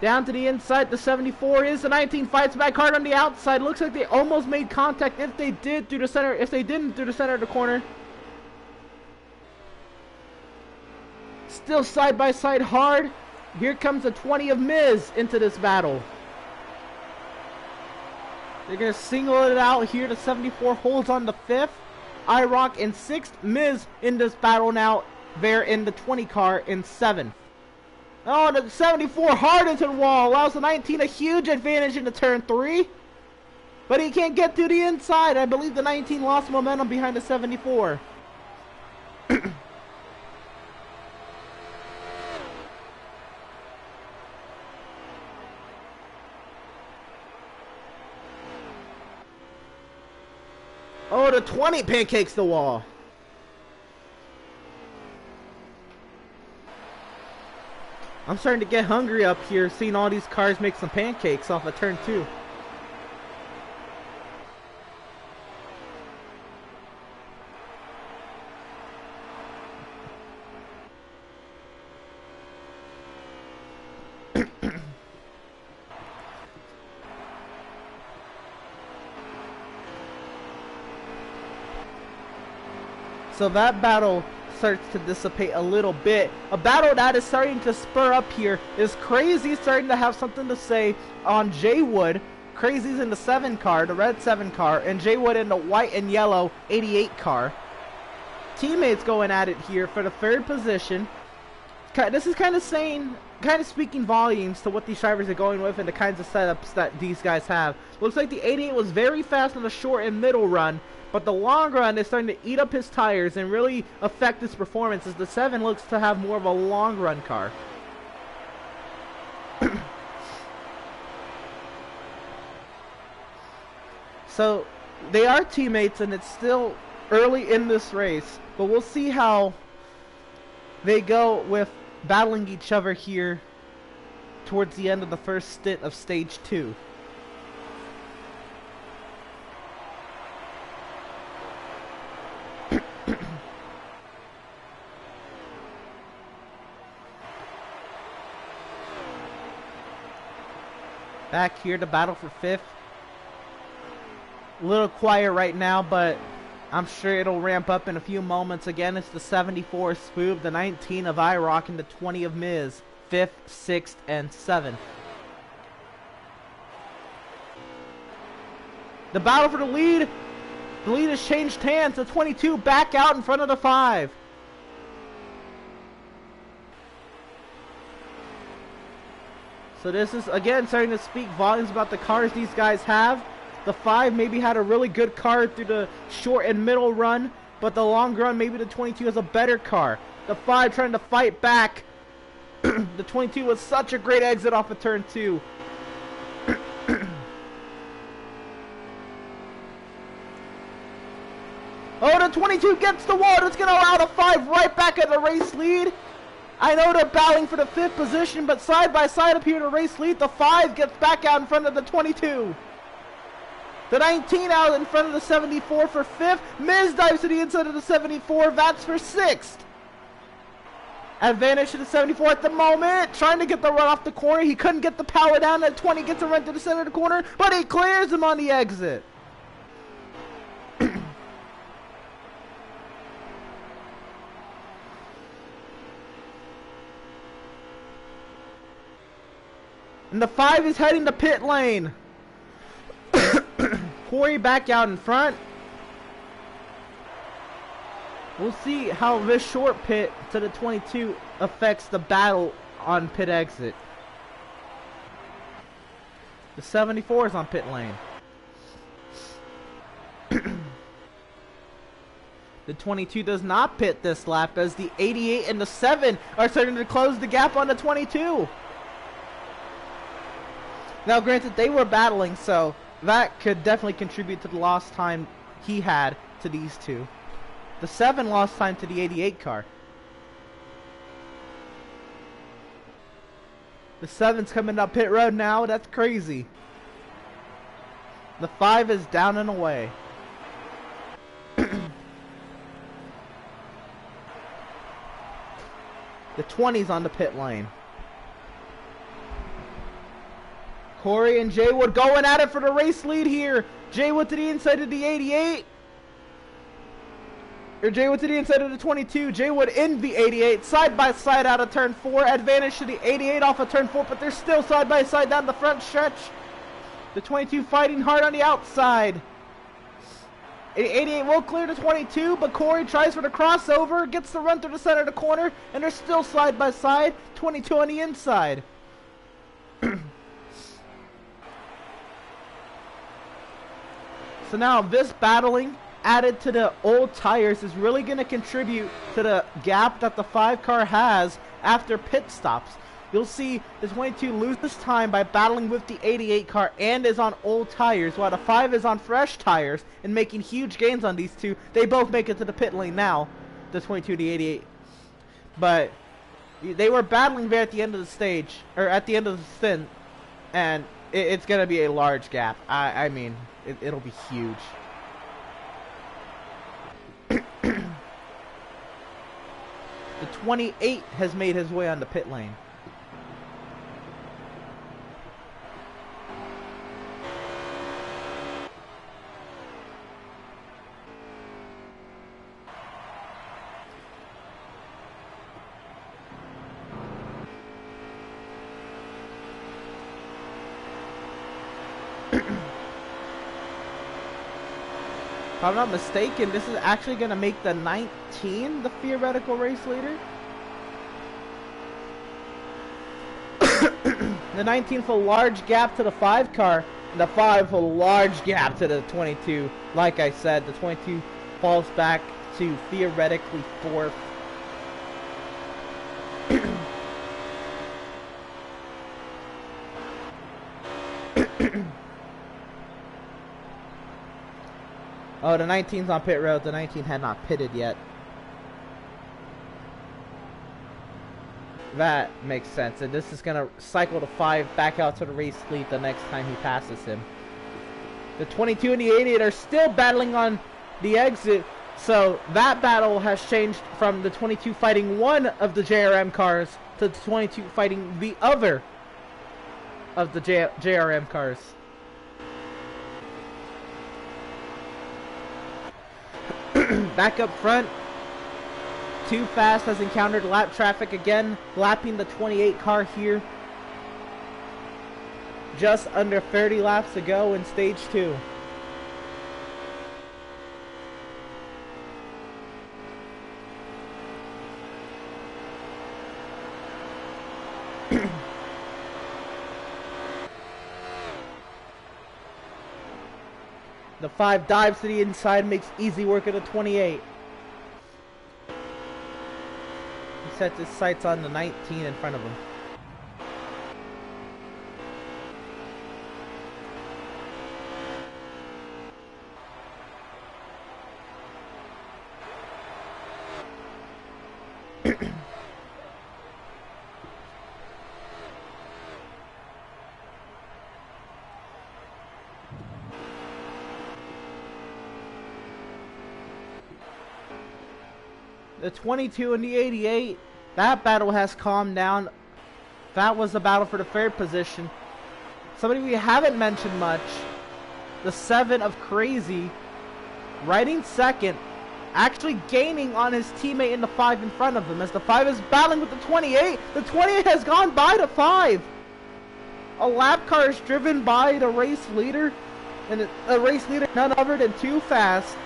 Down to the inside, the 74 is the 19, fights back hard on the outside. Looks like they almost made contact if they did through the center, if they didn't through the center of the corner. Still side by side hard. Here comes the 20 of Miz into this battle. They're going to single it out here. The 74 holds on the 5th. IROC in 6th. Miz in this battle now. They're in the 20 car in 7th. Oh, the 74 hard into the wall. Allows the 19 a huge advantage into turn 3. But he can't get to the inside. I believe the 19 lost momentum behind the 74. Oh, the 20 pancakes the wall. I'm starting to get hungry up here, seeing all these cars make some pancakes off of turn 2. So that battle starts to dissipate a little bit. A battle that is starting to spur up here is Crazy starting to have something to say on Jay Wood. Crazy's in the 7 car, the red 7 car, and Jay Wood in the white and yellow 88 car. Teammates going at it here for the 3rd position. This is kind of speaking volumes to what these drivers are going with and the kinds of setups that these guys have. Looks like the 88 was very fast on the short and middle run, but the long run is starting to eat up his tires and really affect his performance as the 7 looks to have more of a long run car. So they are teammates, and it's still early in this race, but we'll see how they go with battling each other here towards the end of the first stint of stage 2. Back here to battle for 5th. A little quiet right now, but I'm sure it'll ramp up in a few moments. Again, it's the 74 Spoob, the 19 of iRock, and the 20 of Miz. 5th, 6th, and 7th. The battle for the lead. The lead has changed hands. The 22 back out in front of the 5. So this is, again, starting to speak volumes about the cars these guys have. The 5 maybe had a really good car through the short and middle run, but the long run, maybe the 22 has a better car. The 5 trying to fight back. The 22 was such a great exit off of turn 2. Oh, the 22 gets the wall. It's going to allow the 5 right back at the race lead. I know they're battling for the 5th position, but side by side up here in the race lead, the 5 gets back out in front of the 22. The 19 out in front of the 74 for 5th. Miz dives to the inside of the 74. That's for 6th. Advantage to the 74 at the moment. Trying to get the run off the corner. He couldn't get the power down. The 20 gets a run to the center of the corner, but he clears him on the exit. And the 5 is heading to pit lane. Corey back out in front. We'll see how this short pit to the 22 affects the battle on pit exit. The 74 is on pit lane. The 22 does not pit this lap as the 88 and the 7 are starting to close the gap on the 22. Now, granted, they were battling, so that could definitely contribute to the lost time he had to these two. The 7 lost time to the 88 car. The 7's coming up pit road now. That's crazy. The 5 is down and away. The 20's on the pit lane. Corey and Jaywood going at it for the race lead here. Jaywood to the inside of the 88. Or Jaywood to the inside of the 22. Jaywood in the 88. Side by side out of turn 4. Advantage to the 88 off of turn 4. But they're still side by side down the front stretch. The 22 fighting hard on the outside. The 88 will clear the 22. But Corey tries for the crossover. Gets the run through the center of the corner. And they're still side by side. 22 on the inside. So now this battling added to the old tires is really going to contribute to the gap that the 5 car has after pit stops. You'll see the 22 loses time by battling with the 88 car and is on old tires, while the 5 is on fresh tires and making huge gains on these two. They both make it to the pit lane now, the 22 and the 88. But they were battling there at the end of the stage, or at the end of the stint, and it's going to be a large gap. I mean, it'll be huge. The 28 has made his way on the pit lane. If I'm not mistaken, this is actually going to make the 19 the theoretical race leader. The 19 for a large gap to the 5 car, and the 5 for a large gap to the 22. Like I said, the 22 falls back to theoretically 4th. Oh, the 19's on pit road. The 19 had not pitted yet. That makes sense. And this is going to cycle the 5 back out to the race lead the next time he passes him. The 22 and the 88 are still battling on the exit. So that battle has changed from the 22 fighting one of the JRM cars to the 22 fighting the other of the JRM cars. Back up front, Too Fast has encountered lap traffic again, lapping the 28 car here. Just under 30 laps to go in stage 2. The 5 dives to the inside, makes easy work of the 28. He sets his sights on the 19 in front of him. The 22 and the 88, that battle has calmed down. That was the battle for the 3rd position. Somebody we haven't mentioned much, the 7 of Crazy, riding 2nd, actually gaining on his teammate in the 5 in front of him. As the 5 is battling with the 28, the 28 has gone by the 5. A lap car is driven by the race leader, and a race leader none other than Too Fast.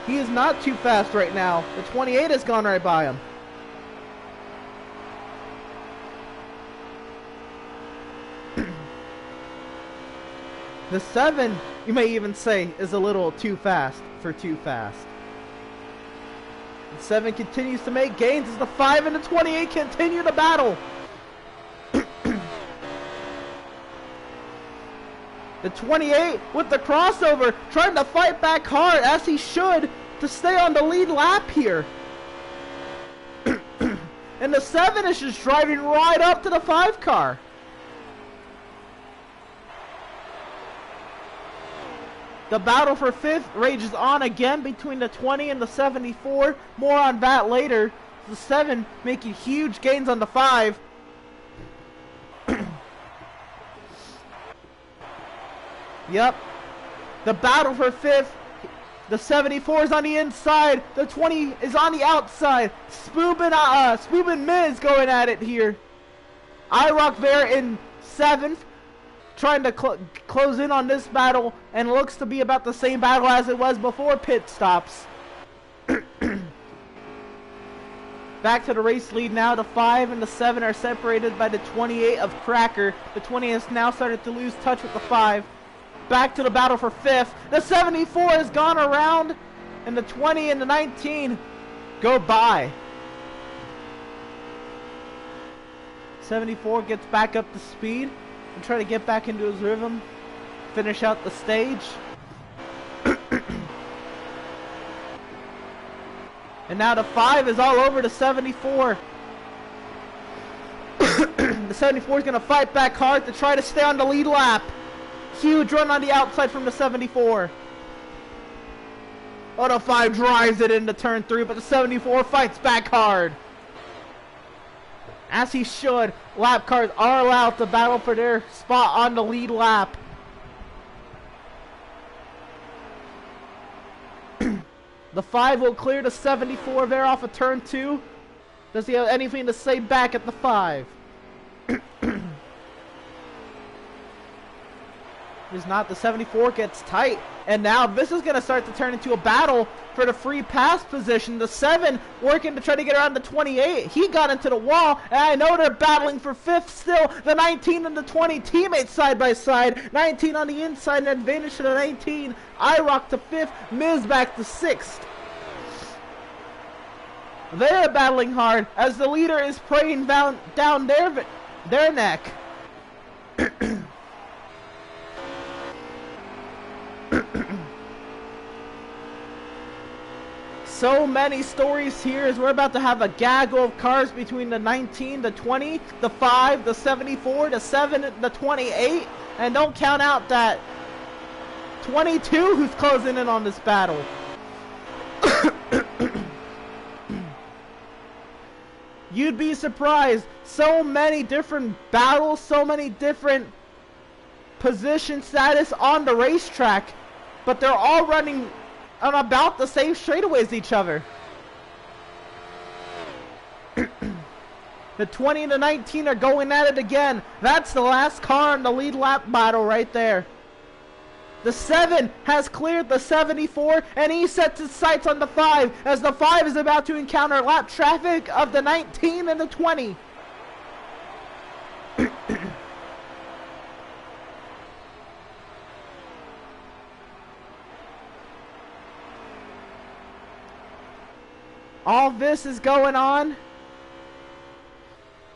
He is not too fast right now. The 28 has gone right by him. The 7, you may even say, is a little too fast for Too Fast. The 7 continues to make gains as the 5 and the 28 continue to battle. The 28 with the crossover, trying to fight back hard, as he should, to stay on the lead lap here. And the 7 is just driving right up to the 5 car. The battle for 5th rages on again between the 20 and the 74. More on that later. The 7 making huge gains on the 5. Yep. The battle for 5th. The 74 is on the inside. The 20 is on the outside. Spoob and Miz going at it here. IROC there in 7th. Trying to close in on this battle. And looks to be about the same battle as it was before pit stops. Back to the race lead now. The 5 and the 7 are separated by the 28 of Cracker. The 20 has now started to lose touch with the 5. Back to the battle for 5th. The 74 has gone around, and the 20 and the 19 go by. 74 gets back up to speed and try to get back into his rhythm, finish out the stage. And now the 5 is all over the 74. The 74 is going to fight back hard to try to stay on the lead lap. Huge run on the outside from the 74. Oh, the 5 drives it into turn 3, but the 74 fights back hard. As he should. Lap cars are allowed to battle for their spot on the lead lap. The 5 will clear the 74 there off of turn 2. Does he have anything to say back at the 5? Is not. The 74 gets tight, and now this is going to start to turn into a battle for the free pass position. The 7 working to try to get around the 28. He got into the wall, and I know they're battling for 5th still. The 19 and the 20 teammates side by side. 19 on the inside, an advantage to the 19. IROC to 5th, Miz back to 6th. They're battling hard as the leader is praying down their neck. So many stories here as we're about to have a gaggle of cars between the 19, the 20, the 5, the 74, the 7, the 28. And don't count out that 22 who's closing in on this battle. You'd be surprised. So many different battles, so many different position status on the racetrack. But they're all running on about the same straightaway as each other. The 20 and the 19 are going at it again. That's the last car in the lead lap battle right there. The 7 has cleared the 74, and he sets his sights on the 5, as the 5 is about to encounter lap traffic of the 19 and the 20. All this is going on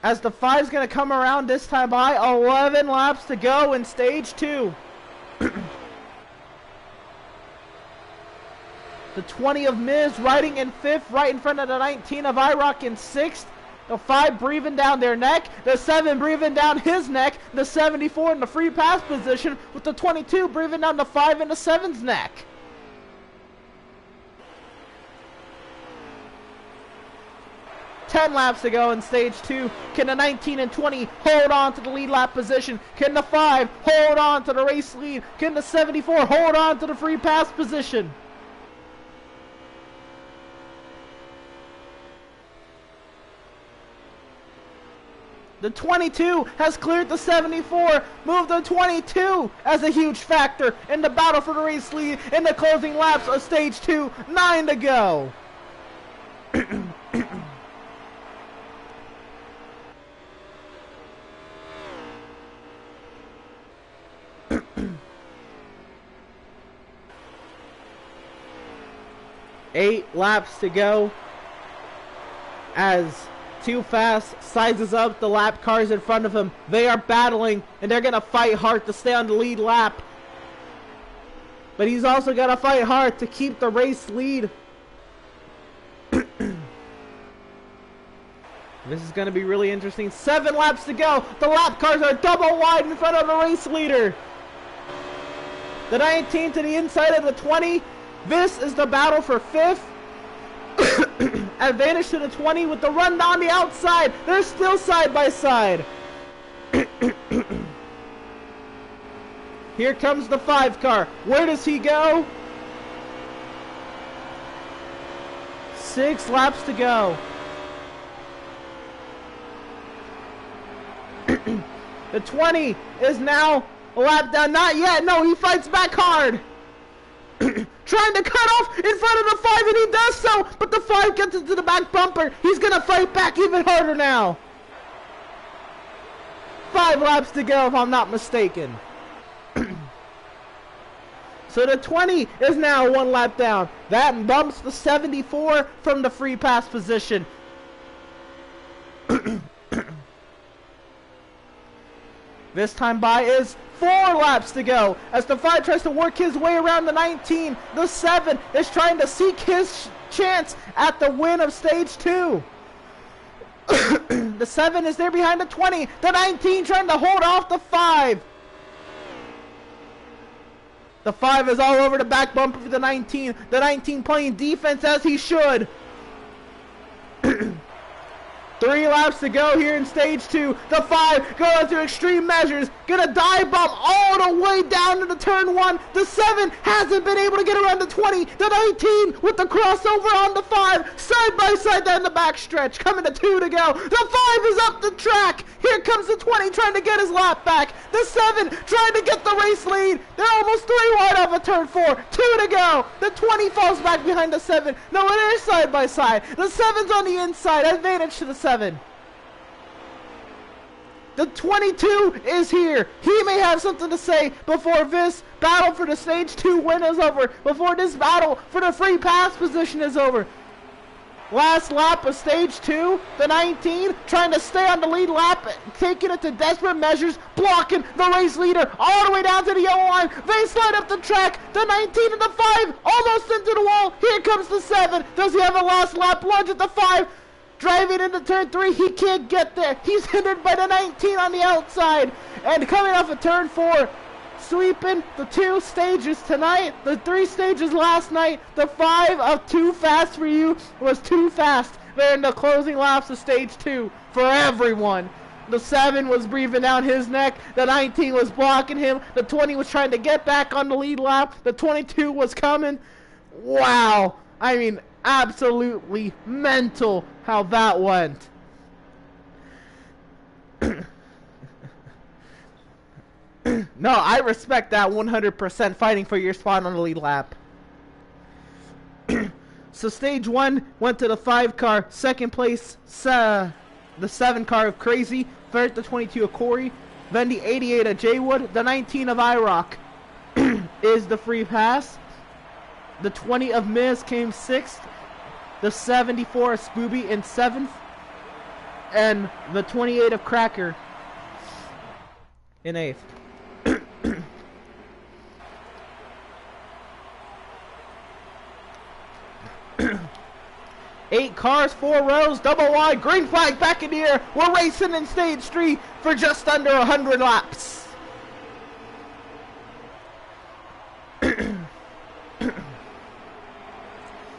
as the 5's going to come around this time by. 11 laps to go in stage 2. The 20 of Miz riding in 5th, right in front of the 19 of IROC in 6th. The 5 breathing down their neck. The 7 breathing down his neck. The 74 in the free pass position, with the 22 breathing down the 5 and the 7's neck. Ten laps to go in stage 2. Can the 19 and 20 hold on to the lead lap position? Can the 5 hold on to the race lead? Can the 74 hold on to the free pass position? The 22 has cleared the 74, moved the 22 as a huge factor in the battle for the race lead in the closing laps of stage 2. 9 to go. Eight laps to go as Too Fast sizes up the lap cars in front of him. They are battling, and they're going to fight hard to stay on the lead lap. But he's also got to fight hard to keep the race lead. This is going to be really interesting. 7 laps to go. The lap cars are double wide in front of the race leader. The 19 to the inside of the 20. This is the battle for 5th. Advantage to the 20 with the run down the outside. They're still side by side. Here comes the 5 car. Where does he go? 6 laps to go. The 20 is now a lap down. Not yet. No, he fights back hard. Trying to cut off in front of the 5, and he does so, but the 5 gets into the back bumper. He's going to fight back even harder now. 5 laps to go, if I'm not mistaken. So the 20 is now 1 lap down. That bumps the 74 from the free pass position. This time by is 4 laps to go as the 5 tries to work his way around the 19. The 7 is trying to seek his chance at the win of stage 2. The 7 is there behind the 20. The 19 trying to hold off the 5. The 5 is all over the back bumper for the 19. The 19 playing defense as he should. 3 laps to go here in stage 2. The 5 going through extreme measures. Gonna dive bomb all the way down to the turn 1. The 7 hasn't been able to get around the 20. The 19 with the crossover on the 5. Side by side down the back stretch. Coming to 2 to go. The 5 is up the track. Here comes the 20 trying to get his lap back. The 7 trying to get the race lead. They're almost 3 wide off of turn 4. 2 to go. The 20 falls back behind the 7. No, it is side by side. The 7's on the inside. Advantage to the 7. The 22 is here. He may have something to say before this battle for the stage 2 win is over. Before this battle for the free pass position is over. Last lap of stage 2, the 19 trying to stay on the lead lap, taking it to desperate measures, blocking the race leader all the way down to the yellow line. They slide up the track, the 19 and the 5 almost into the wall. Here comes the 7. Does he have a last lap lunge at the 5? Driving into turn 3, he can't get there. He's hindered by the 19 on the outside. And coming off of turn 4, sweeping the 2 stages tonight, the 3 stages last night, the 5 of Too Fast For You was too fast there in the closing laps of stage 2 for everyone. The 7 was breathing down his neck, the 19 was blocking him, the 20 was trying to get back on the lead lap, the 22 was coming. Wow, I mean, absolutely mental how that went. No, I respect that 100%, fighting for your spot on the lead lap. So stage 1 went to the 5 car, second place the 7 car of Crazy, third the 22 of Corey, then the 88 of Jaywood, the 19 of IROC is the free pass, the 20 of Miz came 6th, the 74 of Scooby in 7th, and the 28 of Cracker in 8th. 8 cars, 4 rows, double wide, green flag back in the air. We're racing in stage 3 for just under 100 laps.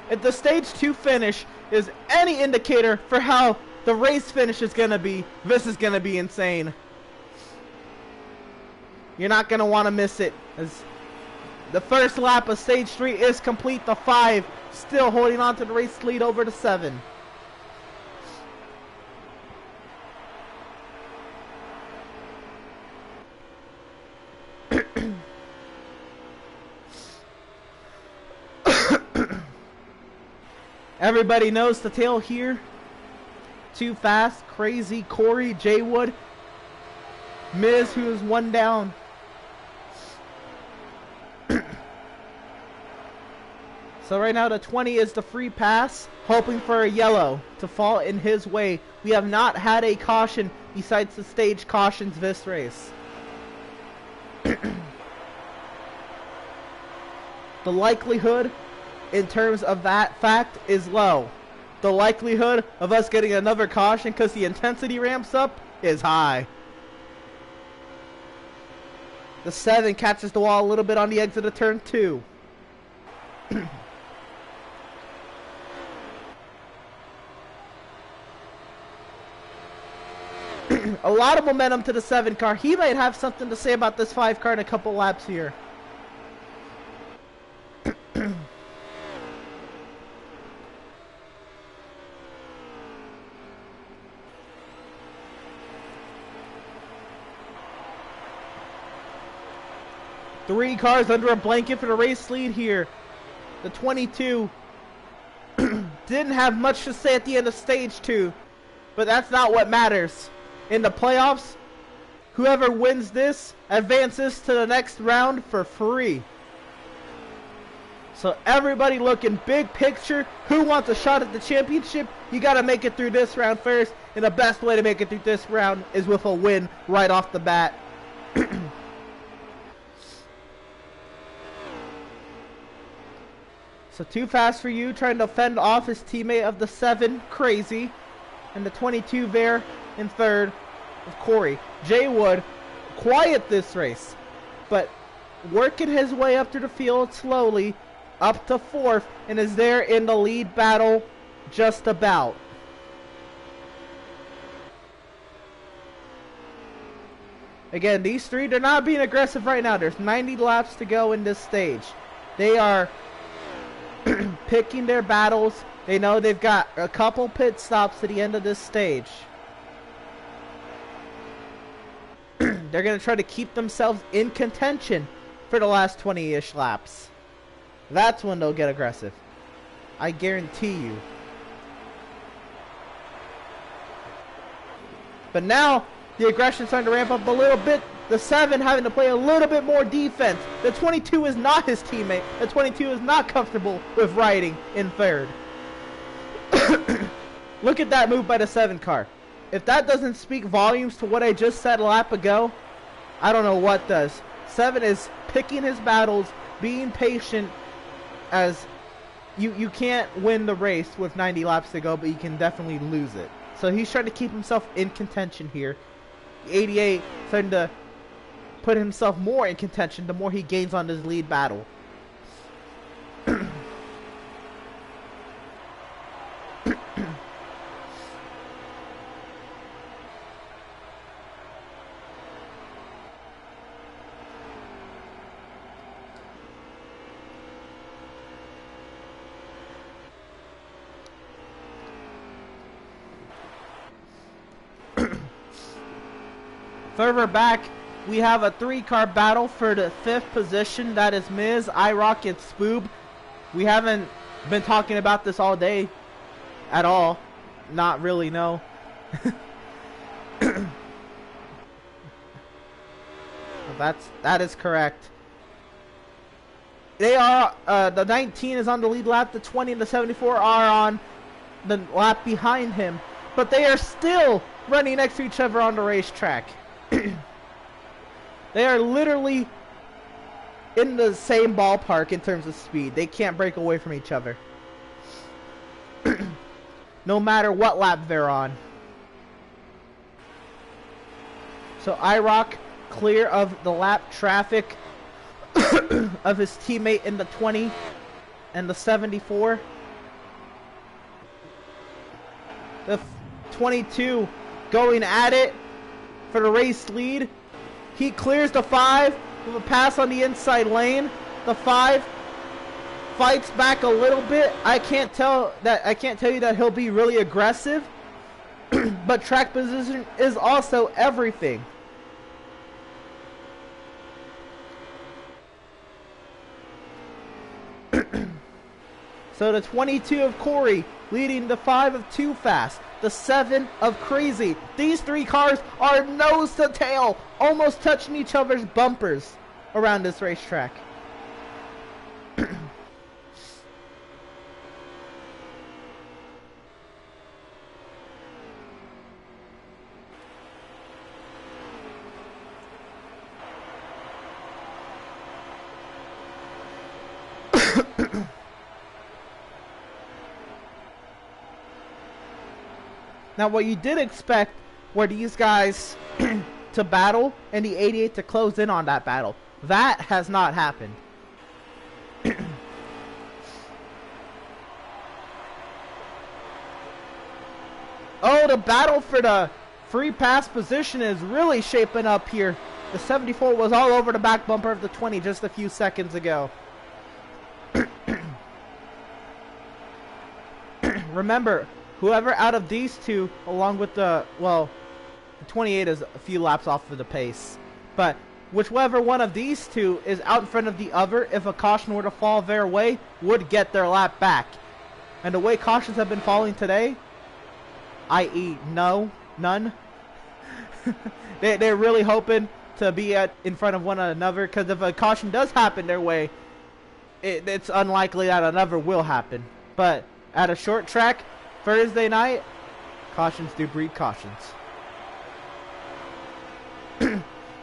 If the stage 2 finish is any indicator for how the race finish is going to be, this is going to be insane. You're not going to want to miss it, as the first lap of stage 3 is complete. The 5 still holding on to the race lead over the 7. Everybody knows the tale here. Too Fast, Crazy, Corey, Jaywood, Miz, who is 1 down. So right now the 20 is the free pass, hoping for a yellow to fall in his way. We have not had a caution besides the stage cautions this race. The likelihood in terms of that fact is low. The likelihood of us getting another caution because the intensity ramps up is high. The 7 catches the wall a little bit on the exit of turn 2. A lot of momentum to the 7 car. He might have something to say about this 5 car in a couple laps here. Three cars under a blanket for the race lead here. The 22 didn't have much to say at the end of stage 2, but that's not what matters. In the playoffs, whoever wins this advances to the next round for free. So everybody looking big picture. Who wants a shot at the championship? You got to make it through this round first, and the best way to make it through this round is with a win right off the bat. So Too Fast For You trying to fend off his teammate of the 7, Crazy, and the 22 there in third of Corey. Jaywood, quiet this race, but working his way up through the field slowly, up to 4th, and is there in the lead battle just about. Again, these 3, they're not being aggressive right now. There's 90 laps to go in this stage. They are picking their battles. They know they've got a couple pit stops to the end of this stage. They're going to try to keep themselves in contention for the last 20-ish laps. That's when they'll get aggressive. I guarantee you. But now, the aggression's starting to ramp up a little bit. The 7 having to play a little bit more defense. The 22 is not his teammate. The 22 is not comfortable with riding in third. Look at that move by the 7 car. If that doesn't speak volumes to what I just said a lap ago, I don't know what does. 7 is picking his battles, being patient, as you can't win the race with 90 laps to go, but you can definitely lose it. So he's trying to keep himself in contention here. 88 starting to put himself more in contention the more he gains on his lead battle. Further back, we have a 3-car battle for the 5th position. That is Miz, iRock, and Spoob. We haven't been talking about this all day at all. Not really, no. That is correct. They are the 19 is on the lead lap. The 20 and the 74 are on the lap behind him, but they are still running next to each other on the racetrack. They are literally in the same ballpark in terms of speed. They can't break away from each other. No matter what lap they're on. So iRock clear of the lap traffic of his teammate in the 20 and the 74. The 22 going at it for the race lead. He clears the 5 with a pass on the inside lane. The 5 fights back a little bit. I can't tell you that he'll be really aggressive, but track position is also everything. So the 22 of Corey leading the 5 of Too Fast, the 7 of Crazy. These 3 cars are nose to tail, almost touching each other's bumpers around this racetrack. Now, what you did expect were these guys to battle and the 88 to close in on that battle. That has not happened. Oh, the battle for the free pass position is really shaping up here. The 74 was all over the back bumper of the 20 just a few seconds ago. Remember, whoever out of these two, along with the 28 is a few laps off of the pace. But whichever one of these two is out in front of the other, if a caution were to fall their way, would get their lap back. And the way cautions have been falling today, i.e. none, they're really hoping to be in front of one another, because if a caution does happen their way, it's unlikely that another will happen. But at a short track, Thursday night, cautions do breed cautions.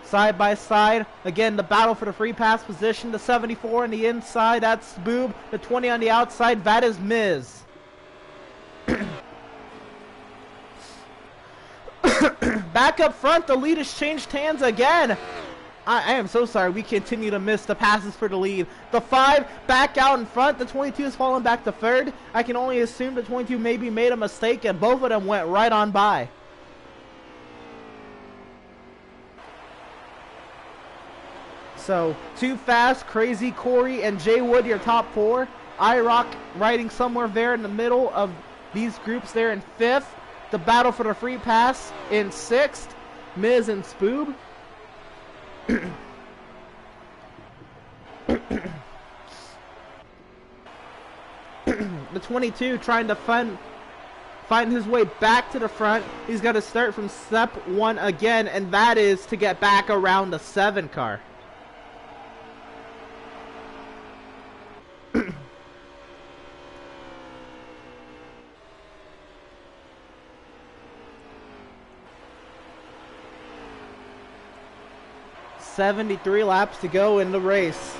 Side by side, again, the battle for the free pass position. The 74 on the inside, that's Boob. The 20 on the outside, that is Miz. Back up front, the lead has changed hands again. I am so sorry, we continue to miss the passes for the lead. The 5 back out in front, the 22 is falling back to third. I can only assume the 22 maybe made a mistake and both of them went right on by. So, Too Fast, Crazy, Corey, and Jay Wood, your top 4. iRock riding somewhere there in the middle of these groups there in 5th. The battle for the free pass in 6th. Miz and Spoob. The 22 trying to find his way back to the front. He's got to start from step 1 again, and that is to get back around the 7 car. 73 laps to go in the race.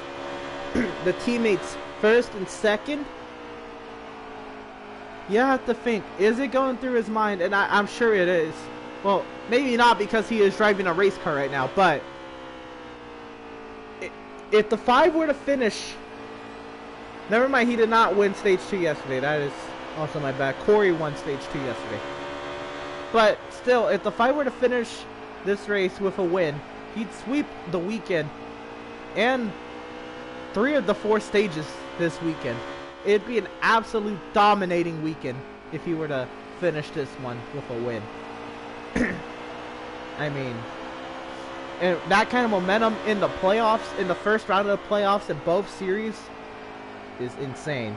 The teammates first and second. You have to think, is it going through his mind? And I'm sure it is. Well, maybe not because he is driving a race car right now, but if the 5 were to finish... Never mind, he did not win Stage 2 yesterday. That is also my bad. Corey won Stage 2 yesterday. But still, if the 5 were to finish this race with a win, he'd sweep the weekend and 3 of the 4 stages this weekend. It'd be an absolute dominating weekend if he were to finish this one with a win. I mean, and that kind of momentum in the playoffs, in the first round of the playoffs in both series, is insane.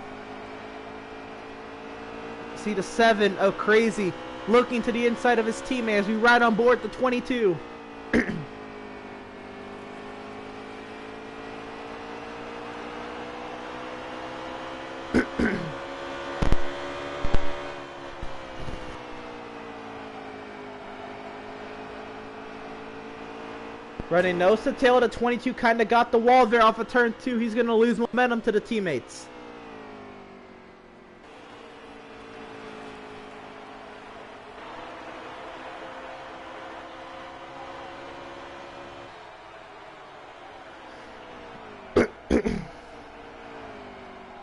See the 7 of Crazy looking to the inside of his teammate as we ride on board the 22. Running nose to tail, the 22 kind of got the wall there off of turn 2. He's going to lose momentum to the teammates.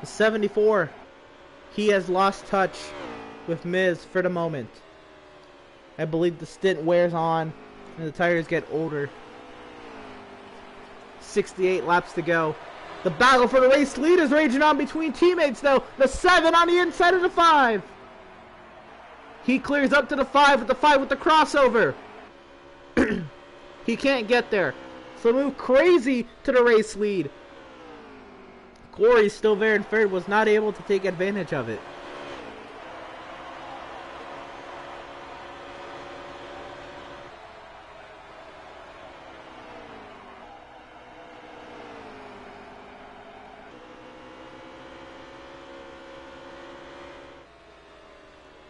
The 74, he has lost touch with Miz for the moment. I believe the stint wears on and the tires get older. 68 laps to go. The battle for the race lead is raging on between teammates though. The 7 on the inside of the 5. He clears up to the 5 with the crossover. He can't get there. So move Crazy to the race lead. Corey's still there in third, was not able to take advantage of it.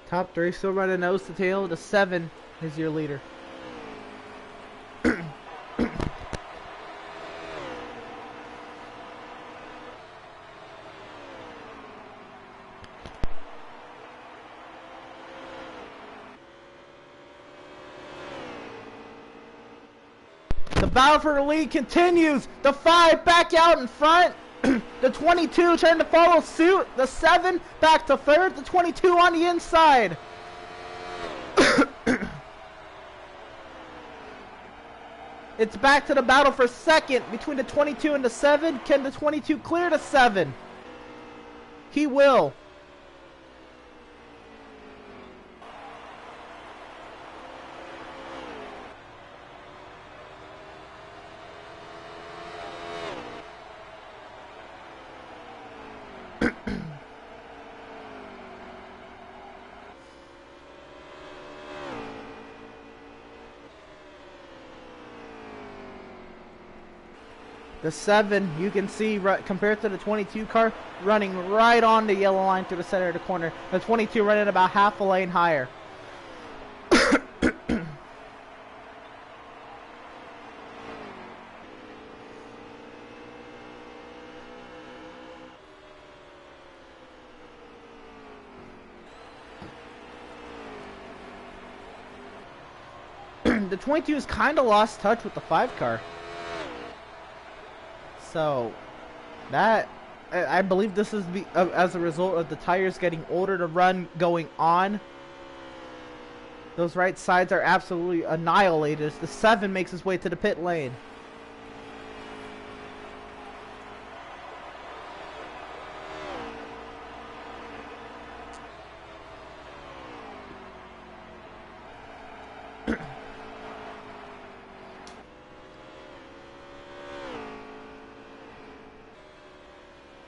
Top 3 still running nose to tail. The 7 is your leader. The battle for the lead continues. The 5 back out in front. The 22 trying to follow suit. The 7 back to third. The 22 on the inside. It's back to the battle for second between the 22 and the 7. Can the 22 clear the 7? He will. The 7, you can see, compared to the 22 car, running right on the yellow line through the center of the corner. The 22 running about half a lane higher. The 22 has kind of lost touch with the 5 car. So, that, I believe this is as a result of the tires getting older, to run going on. Those right sides are absolutely annihilated as the 7 makes his way to the pit lane.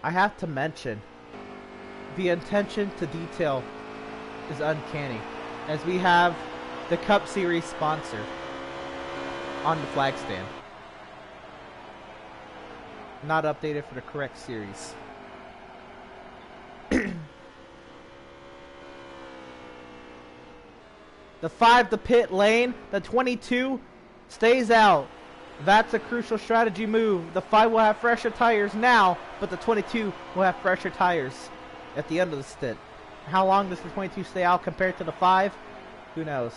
I have to mention, the attention to detail is uncanny, as we have the Cup Series sponsor on the flag stand. Not updated for the correct series. The 5 to pit lane, the 22 stays out. That's a crucial strategy move. The 5 will have fresher tires now, but the 22 will have fresher tires at the end of the stint. How long does the 22 stay out compared to the 5? Who knows?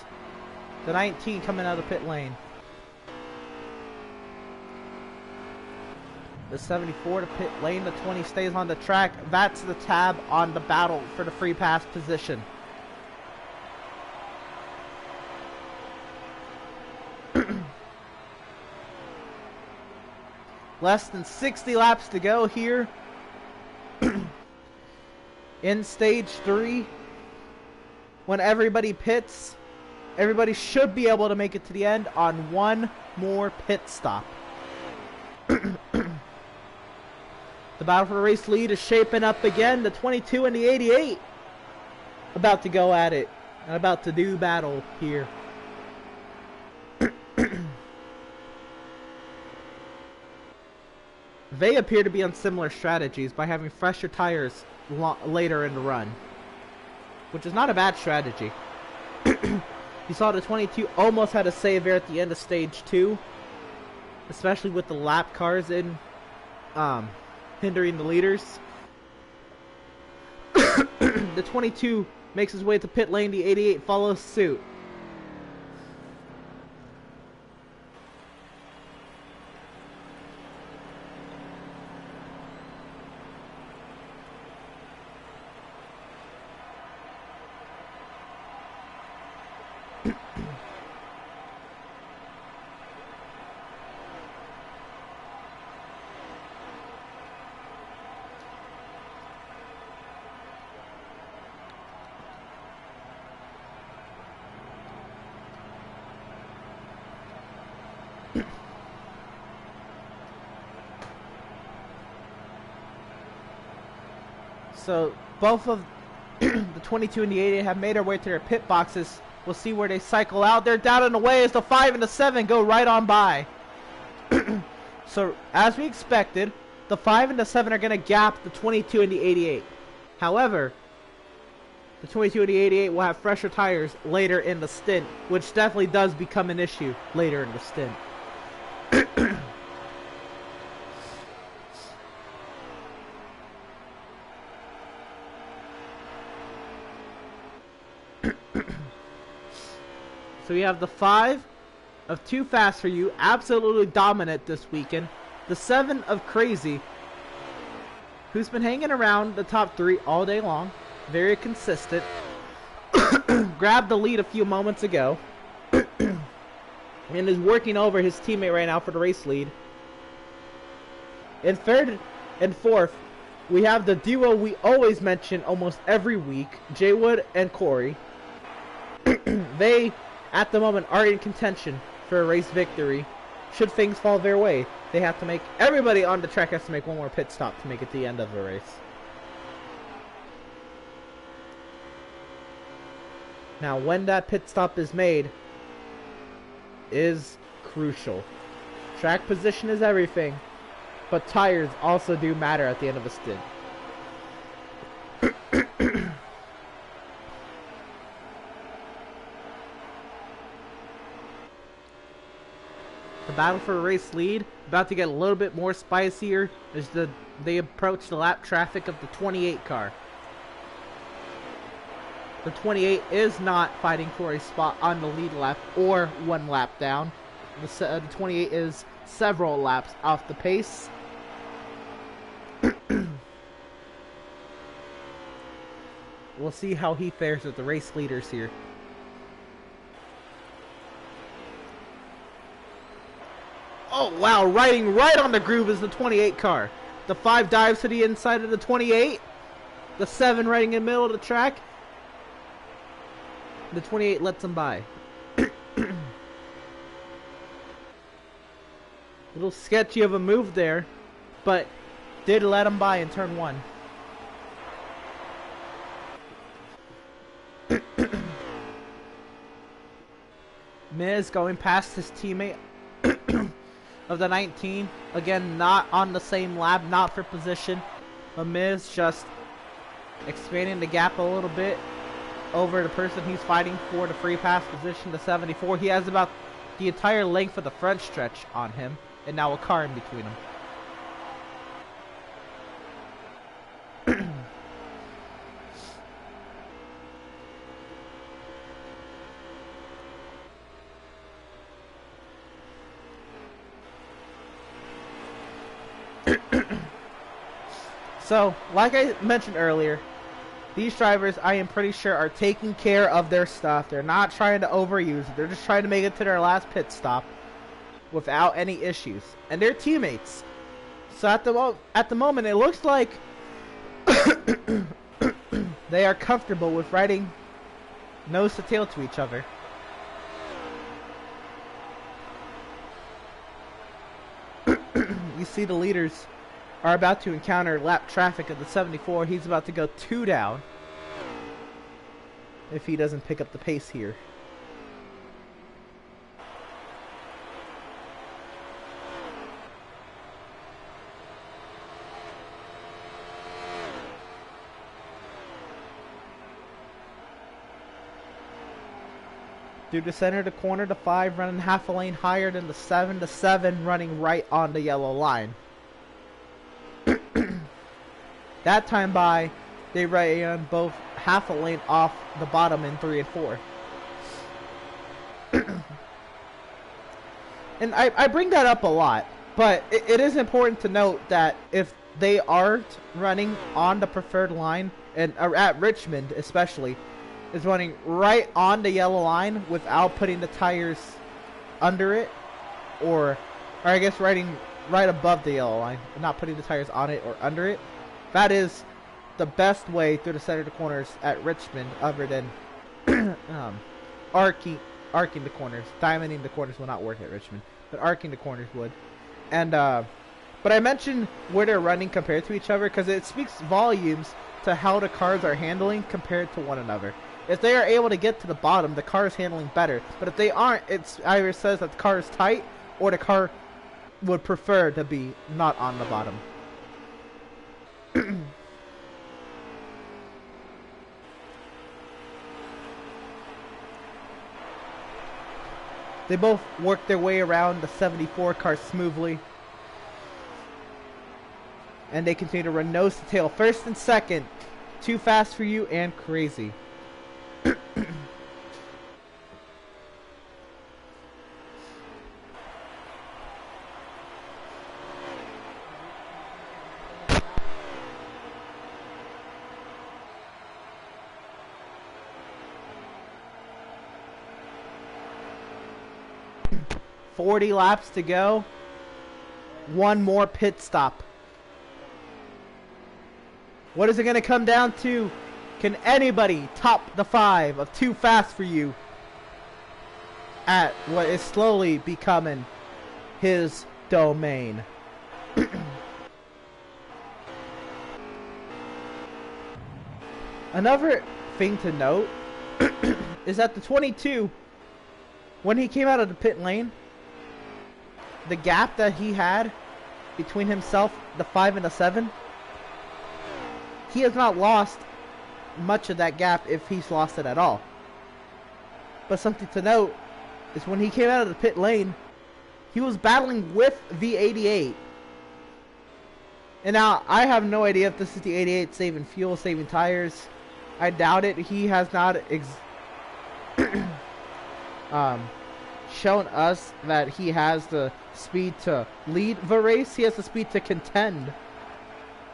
The 19 coming out of the pit lane. The 74 to pit lane. The 20 stays on the track. That's the tab on the battle for the free pass position. Less than 60 laps to go here in stage 3. When everybody pits, everybody should be able to make it to the end on one more pit stop. The battle for the race lead is shaping up again. The 22 and the 88 about to go at it and about to do battle here. They appear to be on similar strategies by having fresher tires later in the run, which is not a bad strategy. You saw the 22 almost had a save there at the end of stage 2, especially with the lap cars in hindering the leaders. The 22 makes his way to pit lane. The 88 follows suit. So both of the 22 and the 88 have made their way to their pit boxes. We'll see where they cycle out. They're down and away as the 5 and the 7 go right on by. So as we expected, the 5 and the 7 are going to gap the 22 and the 88. However, the 22 and the 88 will have fresher tires later in the stint, which definitely does become an issue later in the stint. So we have the 5 of Too Fast For You, absolutely dominant this weekend. The 7 of Crazy, who's been hanging around the top 3 all day long. Very consistent. Grabbed the lead a few moments ago. And is working over his teammate right now for the race lead. In third and fourth, we have the duo we always mention almost every week, Jay Wood and Corey. They, at the moment, are in contention for a race victory. Should things fall their way, they have to make, everybody on the track has to make one more pit stop to make it to the end of the race. Now, when that pit stop is made is crucial. Track position is everything, but tires also do matter at the end of a stint. The battle for a race lead about to get a little bit more spicier as they approach the lap traffic of the 28 car. The 28 is not fighting for a spot on the lead lap or one lap down. The 28 is several laps off the pace. We'll see how he fares with the race leaders here. Oh wow, riding right on the groove is the 28 car. The 5 dives to the inside of the 28. The 7 riding in the middle of the track. The 28 lets him by. Little sketchy of a move there, but did let him by in turn 1. Miz going past his teammate of the 19. Again, not on the same lap, not for position. But Miz just expanding the gap a little bit over the person he's fighting for the free pass position, the 74. He has about the entire length of the front stretch on him, and now a car in between them. So, like I mentioned earlier, these drivers, I am pretty sure, are taking care of their stuff. They're not trying to overuse it. They're just trying to make it to their last pit stop without any issues. And they're teammates. So at the moment, it looks like they are comfortable with riding nose to tail to each other. You see the leaders are about to encounter lap traffic of the 74. He's about to go 2 down if he doesn't pick up the pace here. Through the center of the corner, the 5 running half a lane higher than the 7. The 7 running right on the yellow line. That time by, they ran both half a lane off the bottom in 3 and 4. And I bring that up a lot, but it is important to note that if they aren't running on the preferred line, and at Richmond especially, is running right on the yellow line without putting the tires under it, or I guess riding right above the yellow line, not putting the tires on it or under it. That is the best way through the center of the corners at Richmond, other than arcing the corners. Diamonding the corners will not work at Richmond, but arcing the corners would. And but I mentioned where they're running compared to each other because it speaks volumes to how the cars are handling compared to one another. If they are able to get to the bottom, the car is handling better. But if they aren't, it's either says that the car is tight or the car would prefer to be not on the bottom. They both work their way around the 74 car smoothly. And they continue to run nose to tail. First and second. Too fast for you and crazy. $40 laps to go. One more pit stop. What is it going to come down to? Can anybody top the 5 of Too Fast for You at what is slowly becoming his domain? Another thing to note is that the 22, when he came out of the pit lane, the gap that he had between himself, the 5 and the 7, he has not lost much of that gap, if he's lost it at all. But something to note is when he came out of the pit lane, he was battling with the 88. And now I have no idea if this is the 88 saving fuel, saving tires. I doubt it. He has not shown us that he has the speed to lead the race. He has the speed to contend.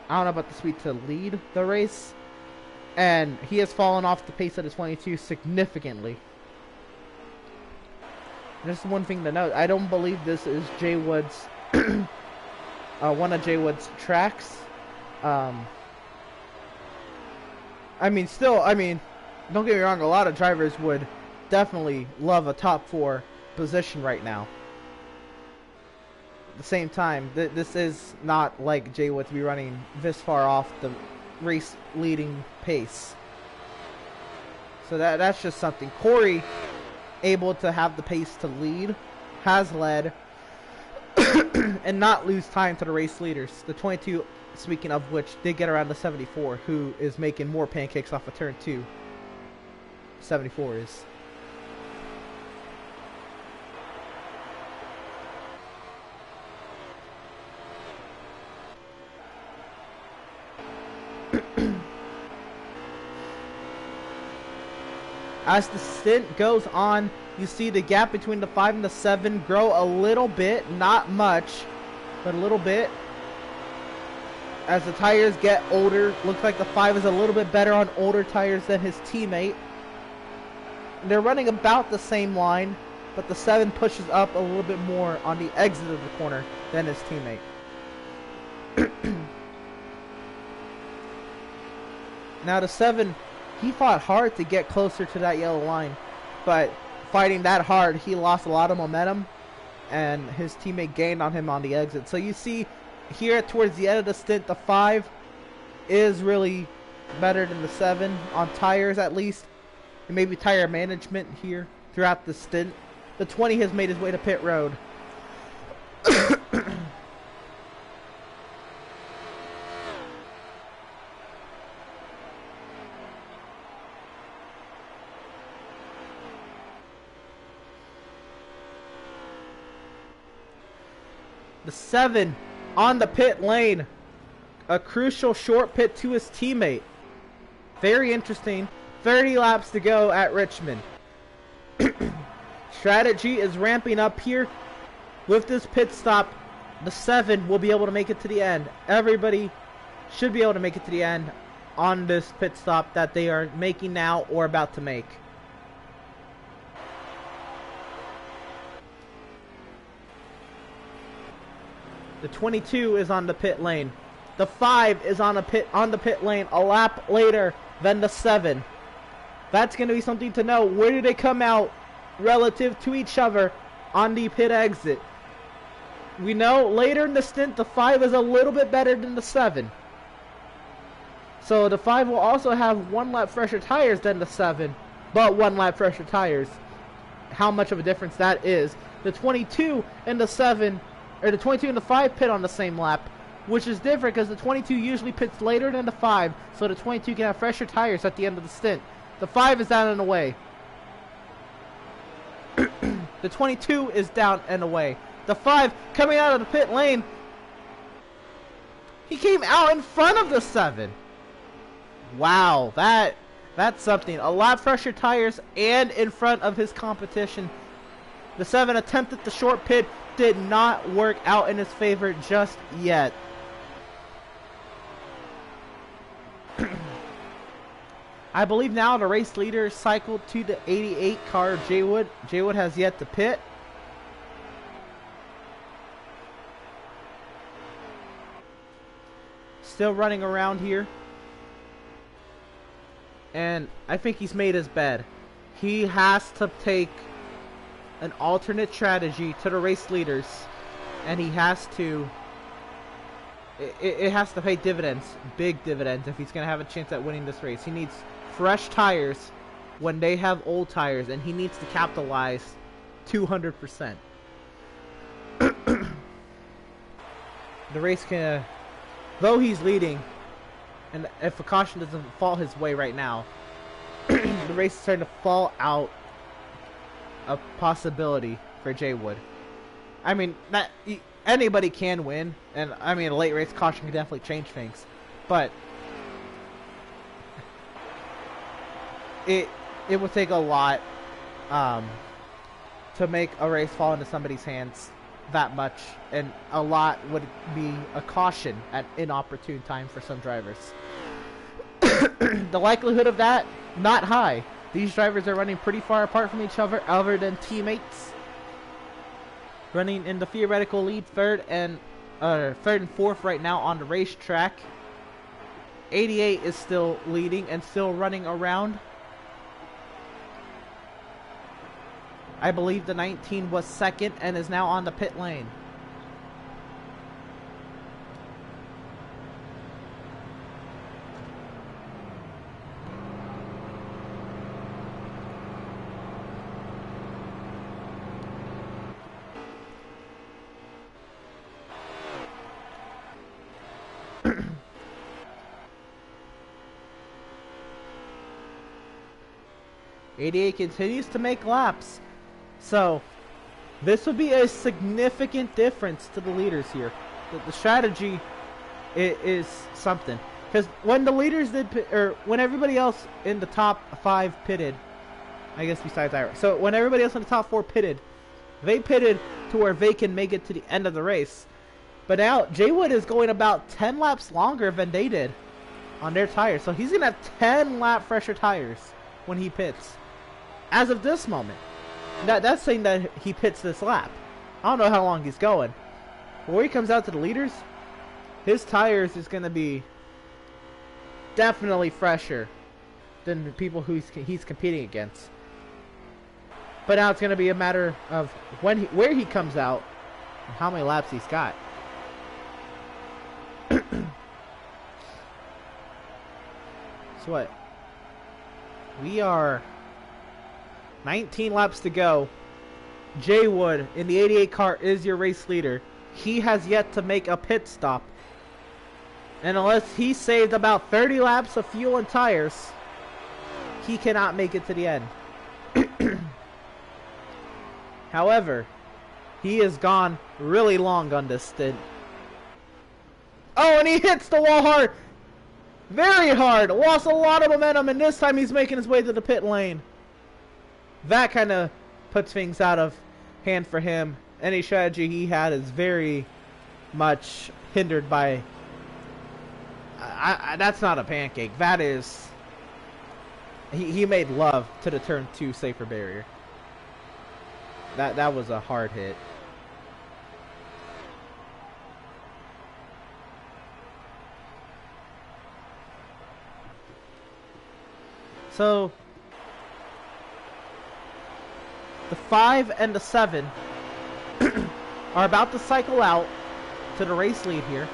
I don't know about the speed to lead the race. And he has fallen off the pace of the 22 significantly. Just one thing to note, I don't believe this is Jay Wood's one of Jay Wood's tracks. I mean, don't get me wrong, a lot of drivers would definitely love a top 4 position right now. At the same time, this is not like Jay Wood to be running this far off the race leading pace. So that's just something. Corey, able to have the pace to lead, has led, and not lose time to the race leaders. The 22, speaking of which, did get around the 74, who is making more pancakes off of turn 2. 74 is. As the stint goes on, you see the gap between the 5 and the 7 grow a little bit, not much, but a little bit. As the tires get older, looks like the 5 is a little bit better on older tires than his teammate. They're running about the same line, but the 7 pushes up a little bit more on the exit of the corner than his teammate. Now the 7, he fought hard to get closer to that yellow line, but fighting that hard, he lost a lot of momentum, and his teammate gained on him on the exit. So you see here towards the end of the stint, the 5 is really better than the 7 on tires, at least, and maybe tire management here throughout the stint. The 20 has made his way to pit road. The 7 on the pit lane. A crucial short pit to his teammate. Very interesting. 30 laps to go at Richmond. Strategy is ramping up here. With this pit stop, the 7 will be able to make it to the end. Everybody should be able to make it to the end on this pit stop that they are making now or about to make. The 22 is on the pit lane. The 5 is on the pit lane a lap later than the 7. That's going to be something to know. Where do they come out relative to each other on the pit exit? We know later in the stint the 5 is a little bit better than the 7. So the 5 will also have 1 lap fresher tires than the 7, but 1 lap fresher tires. How much of a difference that is. The 22 and the 7, or the 22 and the 5 pit on the same lap, which is different because the 22 usually pits later than the 5, so the 22 can have fresher tires at the end of the stint. The 5 is down and away. The 22 is down and away. The 5 coming out of the pit lane. He came out in front of the 7. Wow, that's something. A lot fresher tires and in front of his competition. The 7 attempted the short pit, did not work out in his favor just yet. I believe now the race leader cycled to the 88 car, Jaywood. Jaywood has yet to pit. Still running around here. And I think he's made his bed. He has to take an alternate strategy to the race leaders. And he has to... It has to pay dividends. Big dividends if he's going to have a chance at winning this race. He needs fresh tires when they have old tires. And he needs to capitalize 200%. The race can... Though he's leading, and if a caution doesn't fall his way right now, the race is starting to fall out a possibility for Jaywood. I mean, anybody can win, and I mean, a late race caution can definitely change things, but it would take a lot to make a race fall into somebody's hands that much, and a lot would be a caution at inopportune time for some drivers. The likelihood of that, not high. These drivers are running pretty far apart from each other, other than teammates. Running in the theoretical lead, third and fourth right now on the racetrack. 88 is still leading and still running around. I believe the 19 was second and is now on the pit lane. '88 continues to make laps. So, this would be a significant difference to the leaders here. The strategy is something. Because when the leaders did, or when everybody else in the top 5 pitted, I guess besides Ira. So when everybody else in the top 4 pitted, they pitted to where they can make it to the end of the race. But now Jay Wood is going about 10 laps longer than they did on their tires. So he's going to have 10 lap fresher tires when he pits. As of this moment. That's saying that he pits this lap. I don't know how long he's going. But where he comes out to the leaders, his tires is going to be definitely fresher than the people who he's competing against. But now it's going to be a matter of where he comes out and how many laps he's got. So what? We are 19 laps to go. Jay Wood in the 88 car is your race leader. He has yet to make a pit stop. And unless he saved about 30 laps of fuel and tires, he cannot make it to the end. However, he has gone really long on this stint. Oh, and he hits the wall hard. Very hard. Lost a lot of momentum, and this time he's making his way to the pit lane. That kind of puts things out of hand for him. Any strategy he had is very much hindered by... that's not a pancake. That is... He made love to the turn 2 safer barrier. That was a hard hit. So the 5 and the 7 are about to cycle out to the race lead here.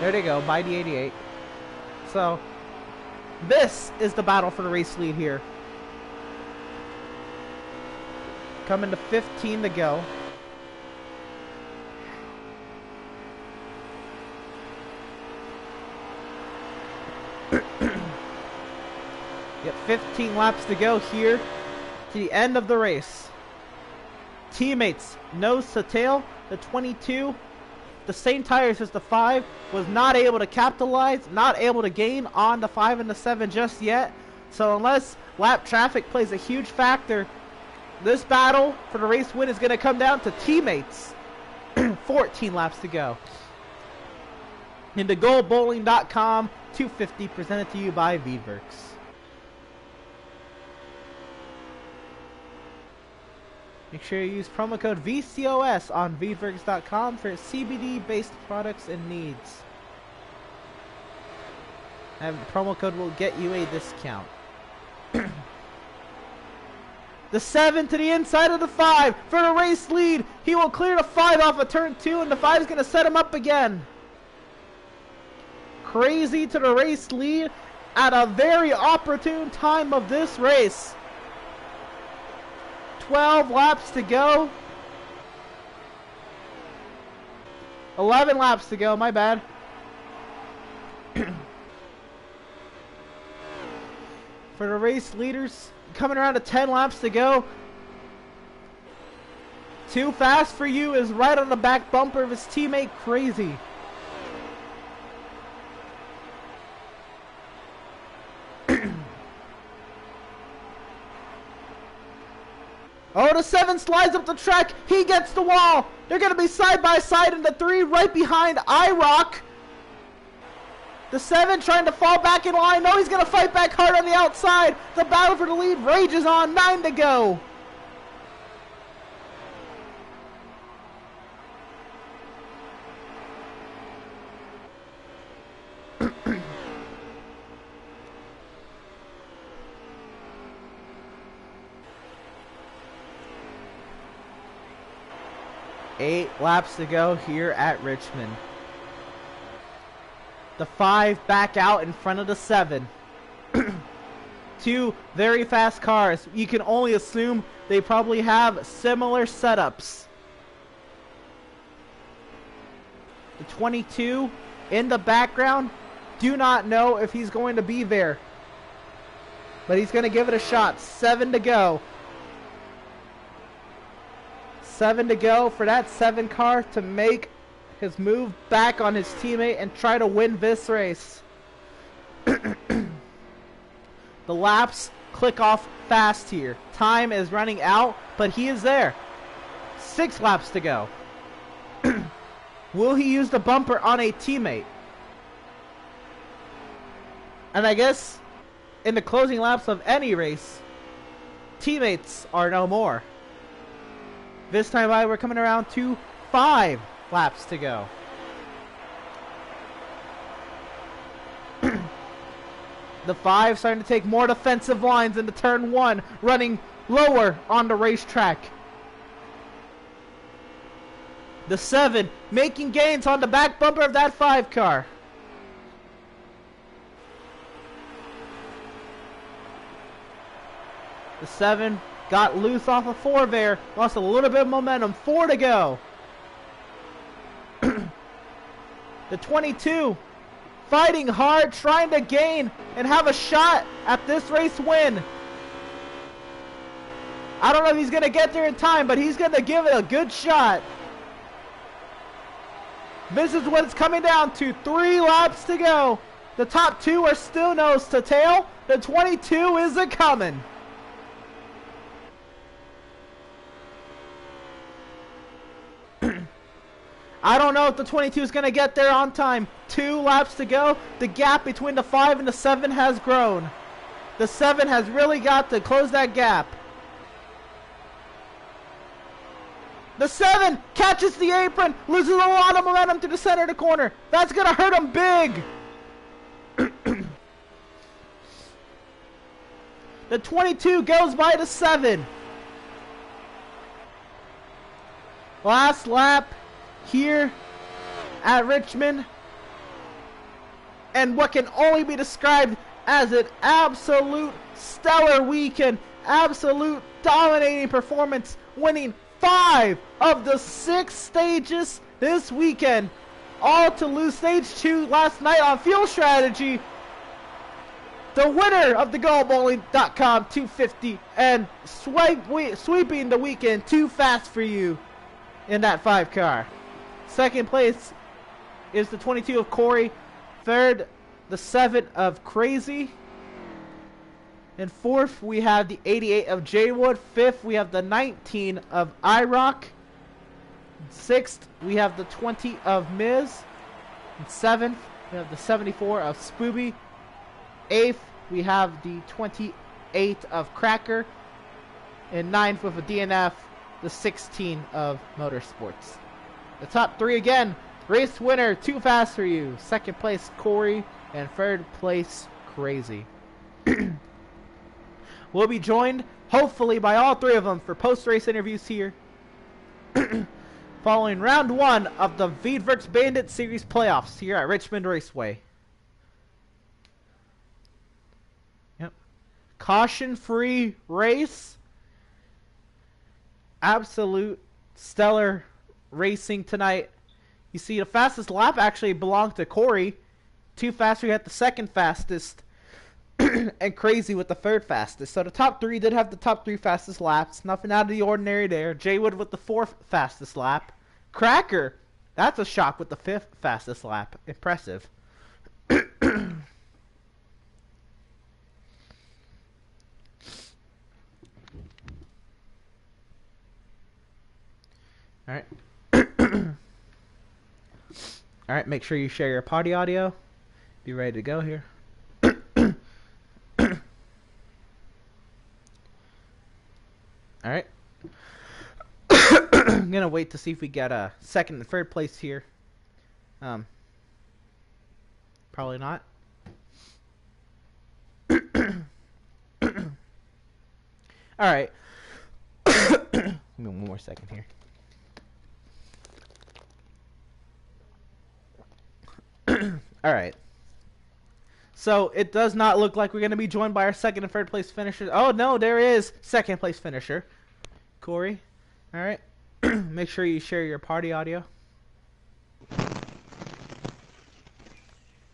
There they go, by the 88. So this is the battle for the race lead here. Coming to 15 to go. Yep, 15 laps to go here to the end of the race. Teammates, nose to tail, the 22, the same tires as the 5, was not able to capitalize, not able to gain on the 5 and the 7 just yet. So unless lap traffic plays a huge factor, this battle for the race win is going to come down to teammates. 14 laps to go. Into GoldBowling.com 250 presented to you by Veedverks. Make sure you use promo code VCOS on Veedverks.com for CBD-based products and needs. And the promo code will get you a discount. The 7 to the inside of the 5 for the race lead. He will clear the 5 off of turn 2, and the 5 is going to set him up again. Crazy to the race lead at a very opportune time of this race. 12 laps to go. 11 laps to go, my bad. For the race leaders, coming around to 10 laps to go. Too fast for you is right on the back bumper of his teammate, Crazy. Oh, the 7 slides up the track. He gets the wall. They're going to be side by side in the 3 right behind IROC. The 7 trying to fall back in line. No, he's going to fight back hard on the outside. The battle for the lead rages on. 9 to go. Eight laps to go here at Richmond. The 5 back out in front of the 7. 2 very fast cars. You can only assume they probably have similar setups. The 22 in the background. Do not know if he's going to be there, but he's going to give it a shot. 7 to go. 7 to go for that 7 car to make his move back on his teammate and try to win this race. The laps click off fast here. Time is running out, but he is there. 6 laps to go. Will he use the bumper on a teammate? And I guess in the closing laps of any race, teammates are no more. This time we're coming around to 5 laps to go. The 5 starting to take more defensive lines into turn 1, running lower on the racetrack. The 7 making gains on the back bumper of that 5 car. The 7 got loose off of 4 there, lost a little bit of momentum. 4 to go. The 22 fighting hard, trying to gain and have a shot at this race win. I don't know if he's going to get there in time, but he's going to give it a good shot. This is what it's coming down to. 3 laps to go. The top 2 are still nose to tail. The 22 is a coming. I don't know if the 22 is going to get there on time. 2 laps to go. The gap between the 5 and the 7 has grown. The 7 has really got to close that gap. The 7 catches the apron, loses a lot of momentum to the center of the corner. That's going to hurt him big. The 22 goes by the 7. Last lap here at Richmond, and what can only be described as an absolute stellar weekend, absolute dominating performance, winning 5 of the 6 stages this weekend, all to lose stage 2 last night on fuel strategy. The winner of the GoBowling.com 250 and sweeping the weekend too fast for you in that 5 car. Second place is the 22 of Corey. Third, the 7 of Crazy. And fourth, we have the 88 of Jaywood. Fifth, we have the 19 of iRock. Sixth, we have the 20 of Miz. And seventh, we have the 74 of Spooby. Eighth, we have the 28 of Cracker. And ninth, with a DNF, the 16 of Motorsports. The top 3 again. Race winner, too fast for you. Second place, Corey. And third place, Crazy. We'll be joined, hopefully, by all 3 of them for post-race interviews here. Following round 1 of the Veedverks Bandits Series playoffs here at Richmond Raceway. Yep. Caution-free race. Absolute stellar racing tonight. You see, the fastest lap actually belonged to Corey. Too fast, we had the second fastest. And Crazy with the third fastest. So the top 3 did have the top 3 fastest laps. Nothing out of the ordinary there. Jaywood with the 4th fastest lap. Cracker, that's a shock with the 5th fastest lap. Impressive. Alright. Alright, make sure you share your potty audio. Be ready to go here. Alright. I'm gonna wait to see if we get a second and third place here. Probably not. Alright. Give me one more second here. Alright. So, it does not look like we're going to be joined by our second and third place finishers. Oh, no, there is second place finisher. Corey. Alright. Make sure you share your party audio.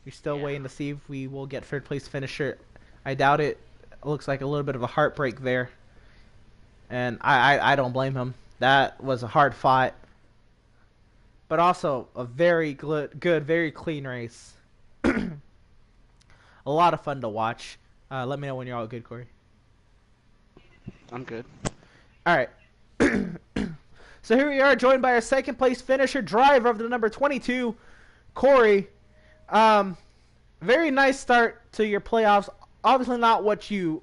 You're still waiting to see if we will get third place finisher. I doubt it. It looks like a little bit of a heartbreak there. And I don't blame him. That was a hard fight. But also a very good, very clean race. A lot of fun to watch. Let me know when you're all good, Corey. I'm good. All right. So here we are, joined by our second place finisher, driver of the number 22, Corey. Um, Very nice start to your playoffs. Obviously not what you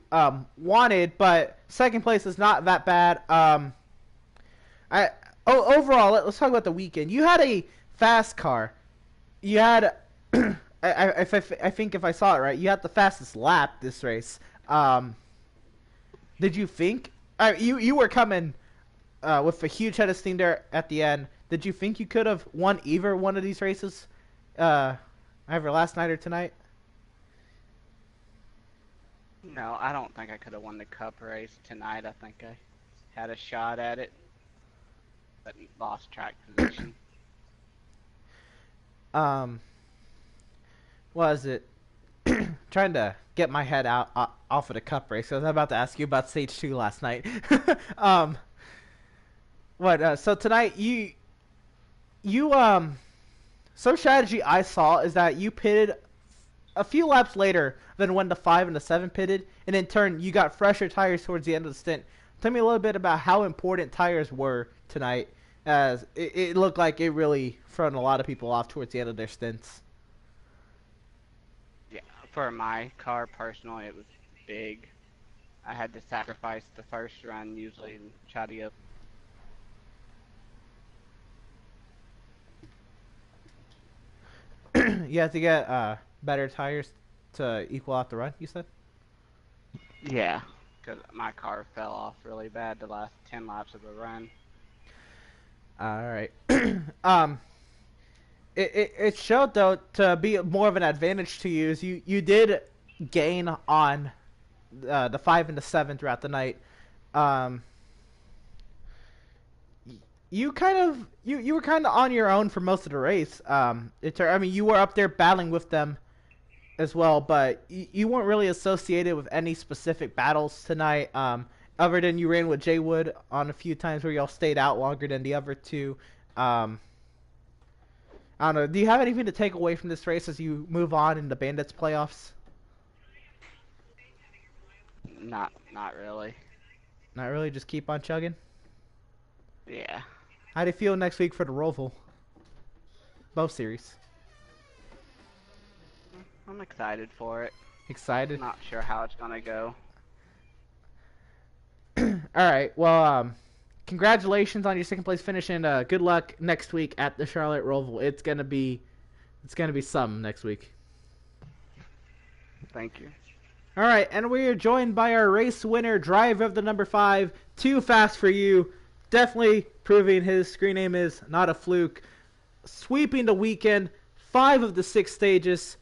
wanted, but second place is not that bad. I Overall, let's talk about the weekend. You had a fast car. You had, I think if I saw it right, you had the fastest lap this race. Did you think you were coming with a huge head of steam there at the end? Did you think you could have won either one of these races, either last night or tonight? No, I don't think I could have won the cup race tonight. I think I had a shot at it, but lost track position. Um, was it trying to get my head out off of the cup race? I was about to ask you about stage 2 last night. um, so tonight you some strategy I saw is that you pitted a few laps later than when the 5 and the 7 pitted, and in turn you got fresher tires towards the end of the stint. Tell me a little bit about how important tires were tonight, as it looked like it really thrown a lot of people off towards the end of their stints. Yeah, for my car personally, it was big. I had to sacrifice the first run usually and try to get. You have to get better tires to equal out the run, you said? Yeah, because my car fell off really bad the last 10 laps of the run. All right. um, it showed though to be more of an advantage to you. Is you did gain on the 5 and the 7 throughout the night. Um, you were kind of on your own for most of the race. I mean, you were up there battling with them as well, but you weren't really associated with any specific battles tonight. Other than you ran with Jay Wood on a few times where y'all stayed out longer than the other two. I don't know. Do you have anything to take away from this race as you move on in the Bandits playoffs? Not really. Not really. Just keep on chugging. Yeah. How do you feel next week for the Roval? Both series. I'm excited for it. Excited? Not sure how it's gonna go. All right. Well, congratulations on your second place finish, and good luck next week at the Charlotte Roval. It's gonna be something next week. Thank you. All right, and we are joined by our race winner, driver of the number 5, Too Fast for You. Definitely proving his screen name is not a fluke. Sweeping the weekend, 5 of the 6 stages.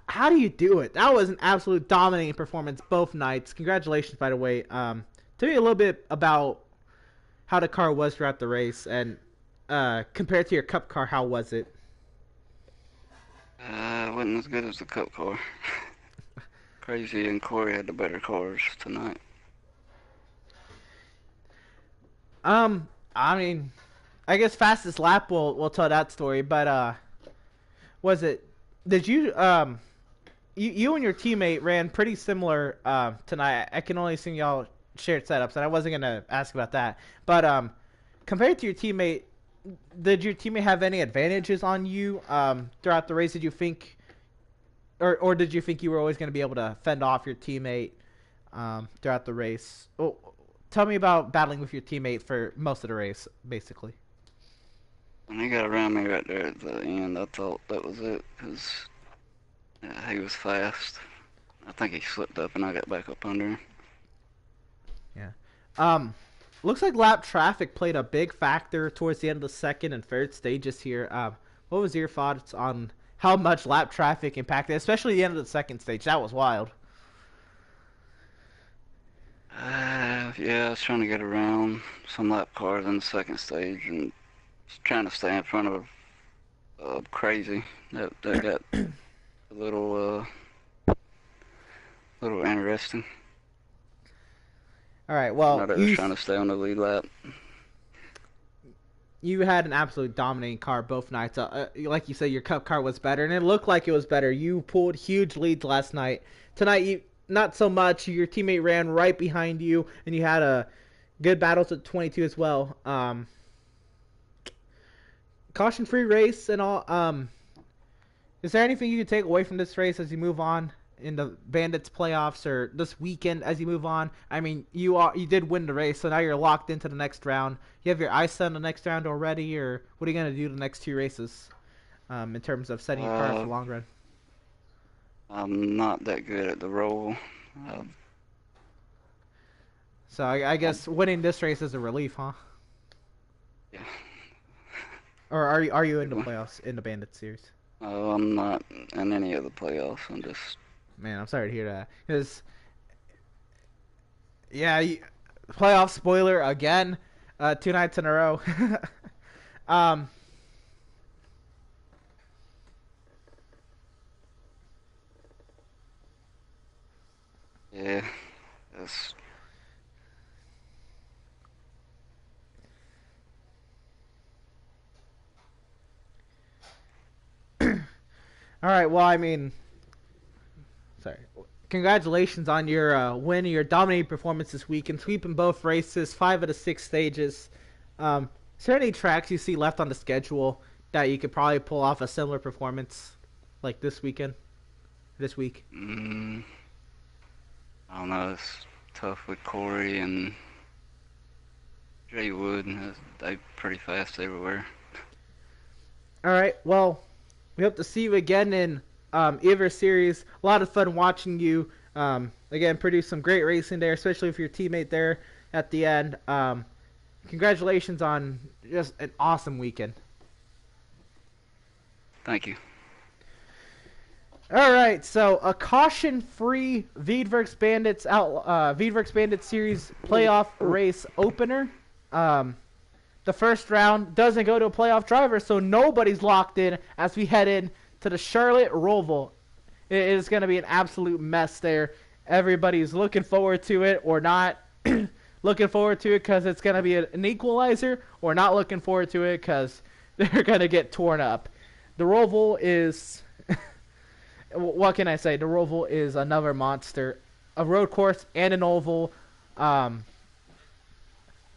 How do you do it? That was an absolute dominating performance both nights. Congratulations, by the way. Tell me a little bit about how the car was throughout the race, and compared to your Cup car, how was it? It wasn't as good as the Cup car. Crazy and Corey had the better cars tonight. I mean, I guess fastest lap will tell that story, but was it? Did you you and your teammate ran pretty similar tonight. I can only assume y'all shared setups, and I wasn't gonna ask about that. But compared to your teammate, did your teammate have any advantages on you throughout the race? Did you think, or did you think you were always going to be able to fend off your teammate throughout the race? Oh, tell me about battling with your teammate for most of the race, basically. When he got around me right there at the end, I thought that was it, because he was fast. I think he slipped up and I got back up under him. Yeah. Looks like lap traffic played a big factor towards the end of the second and third stages here. What was your thoughts on how much lap traffic impacted, especially the end of the second stage? That was wild. Yeah, I was trying to get around some lap cars in the second stage and trying to stay in front of Crazy. That got a little interesting. All right, well, I was trying to stay on the lead lap. You had an absolute dominating car both nights. Like you said, your Cup car was better, and it looked like it was better. You pulled huge leads last night. Tonight, not so much. Your teammate ran right behind you, and you had a good battles at 22 as well. Caution-free race and all. Is there anything you can take away from this race as you move on in the Bandits playoffs or this weekend as you move on? I mean, you did win the race, so now you're locked into the next round. You have your eyes set on the next round already, or what are you gonna do the next 2 races in terms of setting your car for the long run? I'm not that good at the roll. So I guess winning this race is a relief, huh? Yeah. Or are you in the playoffs in the Bandit series? Oh, I'm not in any of the playoffs. I'm just. Man, I'm sorry to hear that. Because, yeah, playoff spoiler again, 2 nights in a row. Yeah. That's. All right, well, I mean, sorry. Congratulations on your win, your dominating performance this week, and sweeping both races, 5 of the 6 stages. Is there any tracks you see left on the schedule that you could probably pull off a similar performance like this week? I don't know. It's tough with Corey and Jay Wood. They pretty fast everywhere. All right, well, we hope to see you again in either series. A lot of fun watching you, again, produce some great racing there, especially with your teammate there at the end. Congratulations on just an awesome weekend. Thank you. All right, so a caution-free Veedverks Bandits series playoff race opener. The first round doesn't go to a playoff driver, so nobody's locked in as we head in to the Charlotte Roval. It is going to be an absolute mess there. Everybody's looking forward to it or not looking forward to it because it's going to be an equalizer, or not looking forward to it because they're going to get torn up. The Roval is... what can I say? The Roval is another monster. A road course and an oval.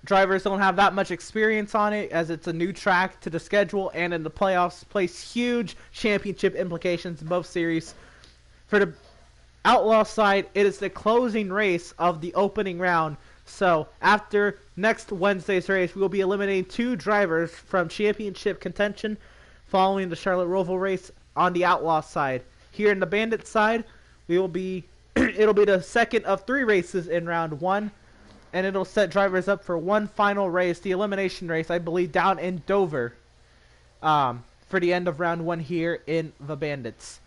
Drivers don't have that much experience on it as it's a new track to the schedule, and in the playoffs place huge championship implications in both series. For the Outlaw side, it is the closing race of the opening round. So after next Wednesday's race, we will be eliminating 2 drivers from championship contention following the Charlotte Roval race on the Outlaw side. Here in the Bandit side, it'll be the second of 3 races in round 1. And it'll set drivers up for one final race, the elimination race, I believe, down in Dover, for the end of round 1 here in the Bandits.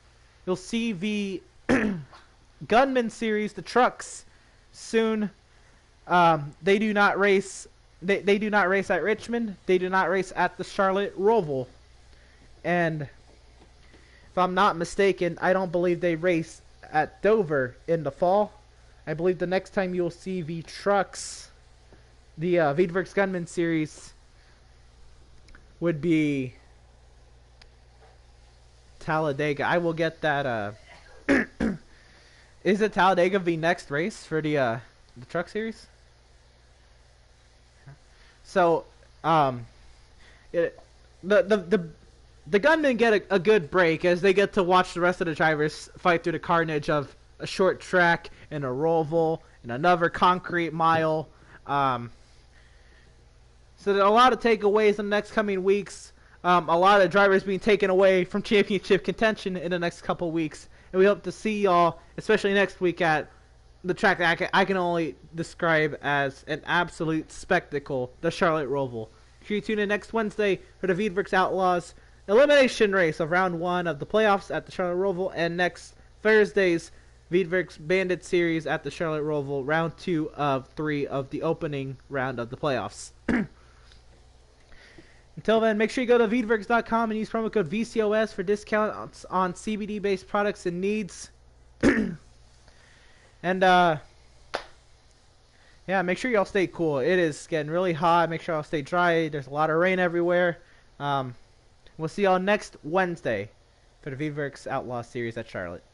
You'll see the Gunman series, the trucks, soon. They do not race. They do not race at Richmond. They do not race at the Charlotte Roval. And if I'm not mistaken, I don't believe they race at Dover in the fall. I believe the next time you'll see the trucks, the Veedverks Gunman series, would be Talladega. I will get that. Is it Talladega the next race for the truck series? So, the gunmen get a good break as they get to watch the rest of the drivers fight through the carnage of a short track and a roval and another concrete mile. So there are a lot of takeaways in the next coming weeks. A lot of drivers being taken away from championship contention in the next couple weeks. And we hope to see y'all, especially next week, at the track that I can only describe as an absolute spectacle, the Charlotte Roval. Sure you tune in next Wednesday for the Veedverks Outlaws elimination race of round 1 of the playoffs at the Charlotte Roval, and next Thursday's Veedverks Bandit series at the Charlotte Roval, round 2 of 3 of the opening round of the playoffs. Until then, make sure you go to Veedverks.com and use promo code VCOS for discounts on CBD-based products and needs. And, yeah, make sure y'all stay cool. It is getting really hot. Make sure y'all stay dry. There's a lot of rain everywhere. We'll see y'all next Wednesday for the Veedverks Outlaw series at Charlotte.